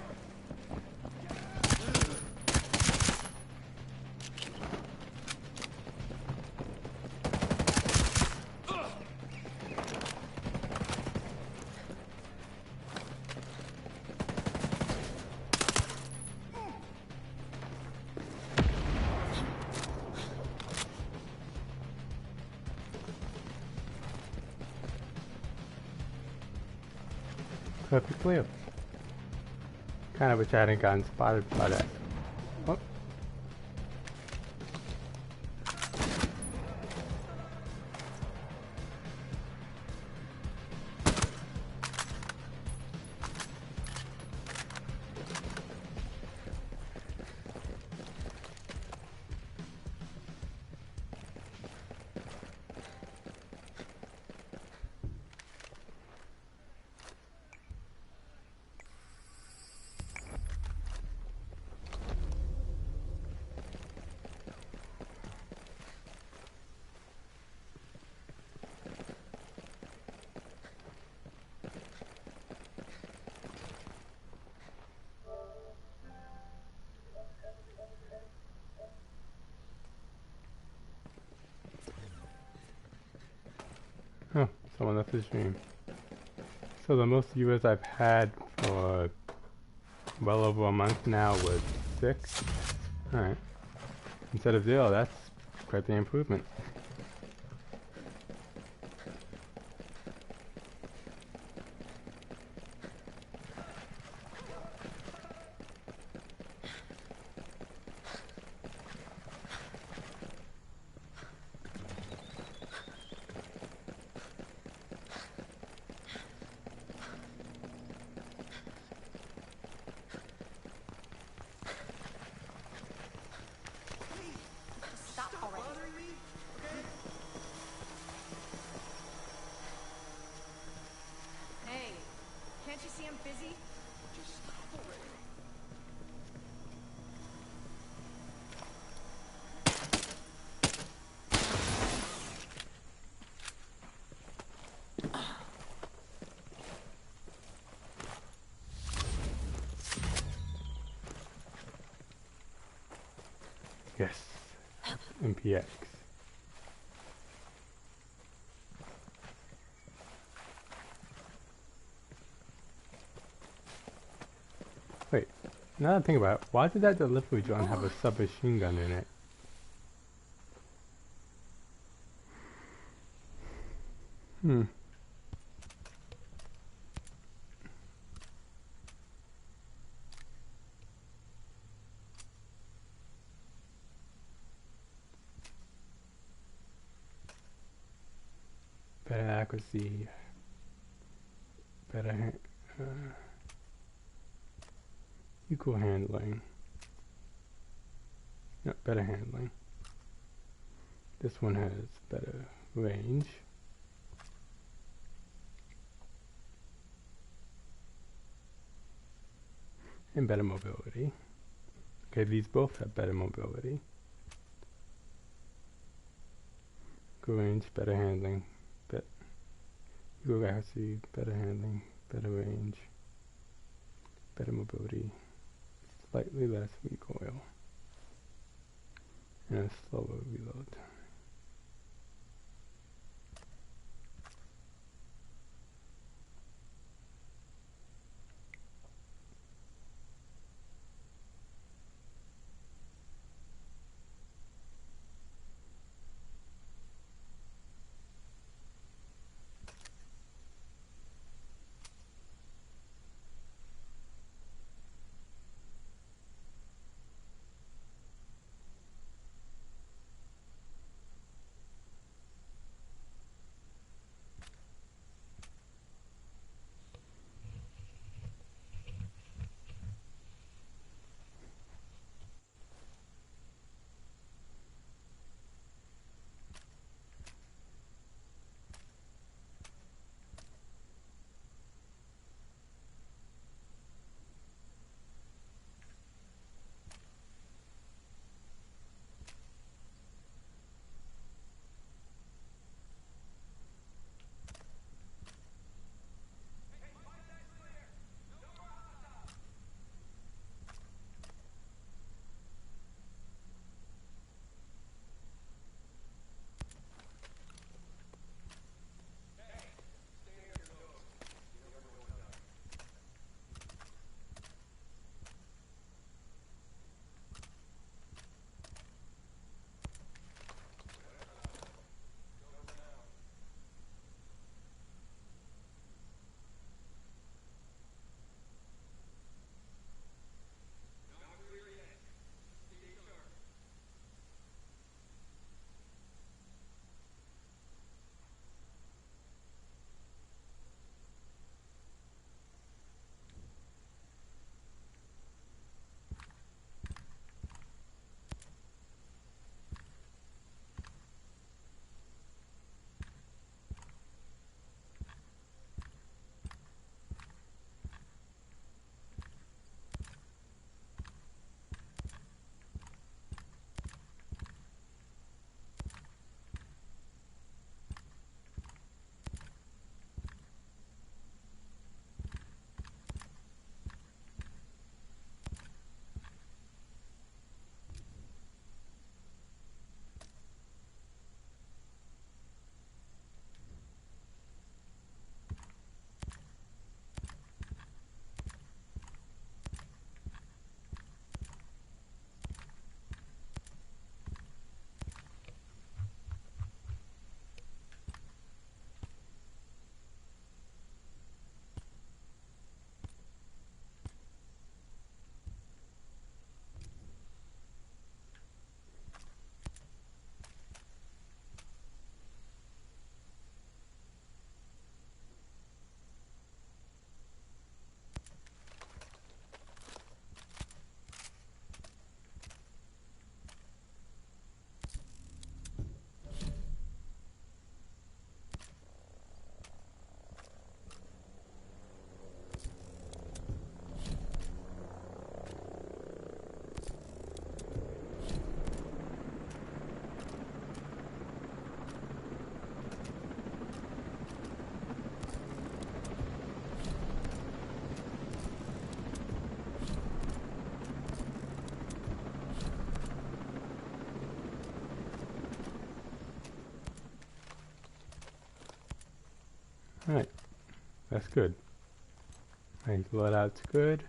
Perfectly. Kind of wish I hadn't gotten spotted by that. Oh. Oh, someone left the stream. So the most viewers I've had for well over a month now was 6. Alright. Instead of 0, that's quite the improvement. Yes. MPX. Wait, now that I think about it, why did that delivery drone have a submachine gun in it? Better accuracy. Better equal handling. No, better handling. This one has better range. And better mobility. Okay, these both have better mobility. Good range, better handling. Equal accuracy, better handling, better range, better mobility, slightly less recoil, and a slower reload. Alright, that's good. I think the loadout's good.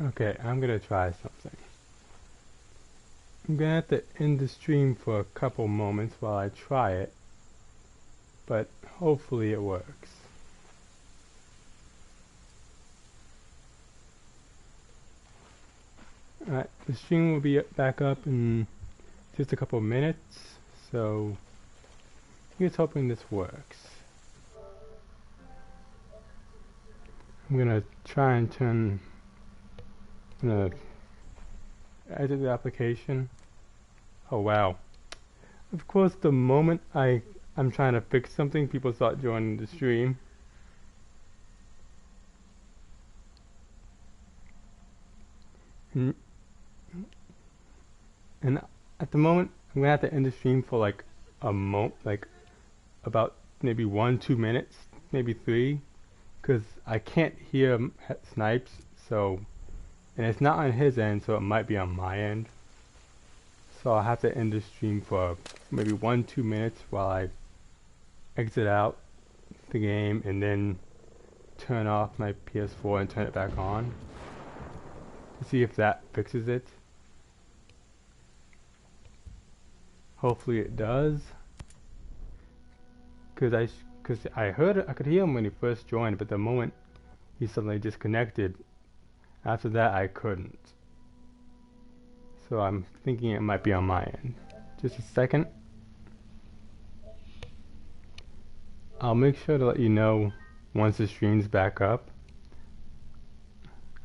Okay, I'm gonna try something. I'm gonna have to end the stream for a couple moments while I try it, but hopefully it works. Alright, the stream will be back up in just a couple minutes, so here's hoping this works. I'm gonna try and I'm gonna edit the application. Oh wow. Of course, the moment I'm trying to fix something, people start joining the stream. And at the moment, I'm gonna have to end the stream for like about maybe 1-2 minutes, maybe 3, because I can't hear Snipes, so, and it's not on his end, so it might be on my end. So I'll have to end the stream for maybe 1-2 minutes while I exit out the game and then turn off my PS4 and turn it back on to see if that fixes it. Hopefully it does, because I could hear him when he first joined, but the moment he suddenly disconnected, after that I couldn't. So I'm thinking it might be on my end. Just a second. I'll make sure to let you know once the stream's back up.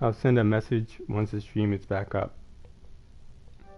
I'll send a message once the stream is back up.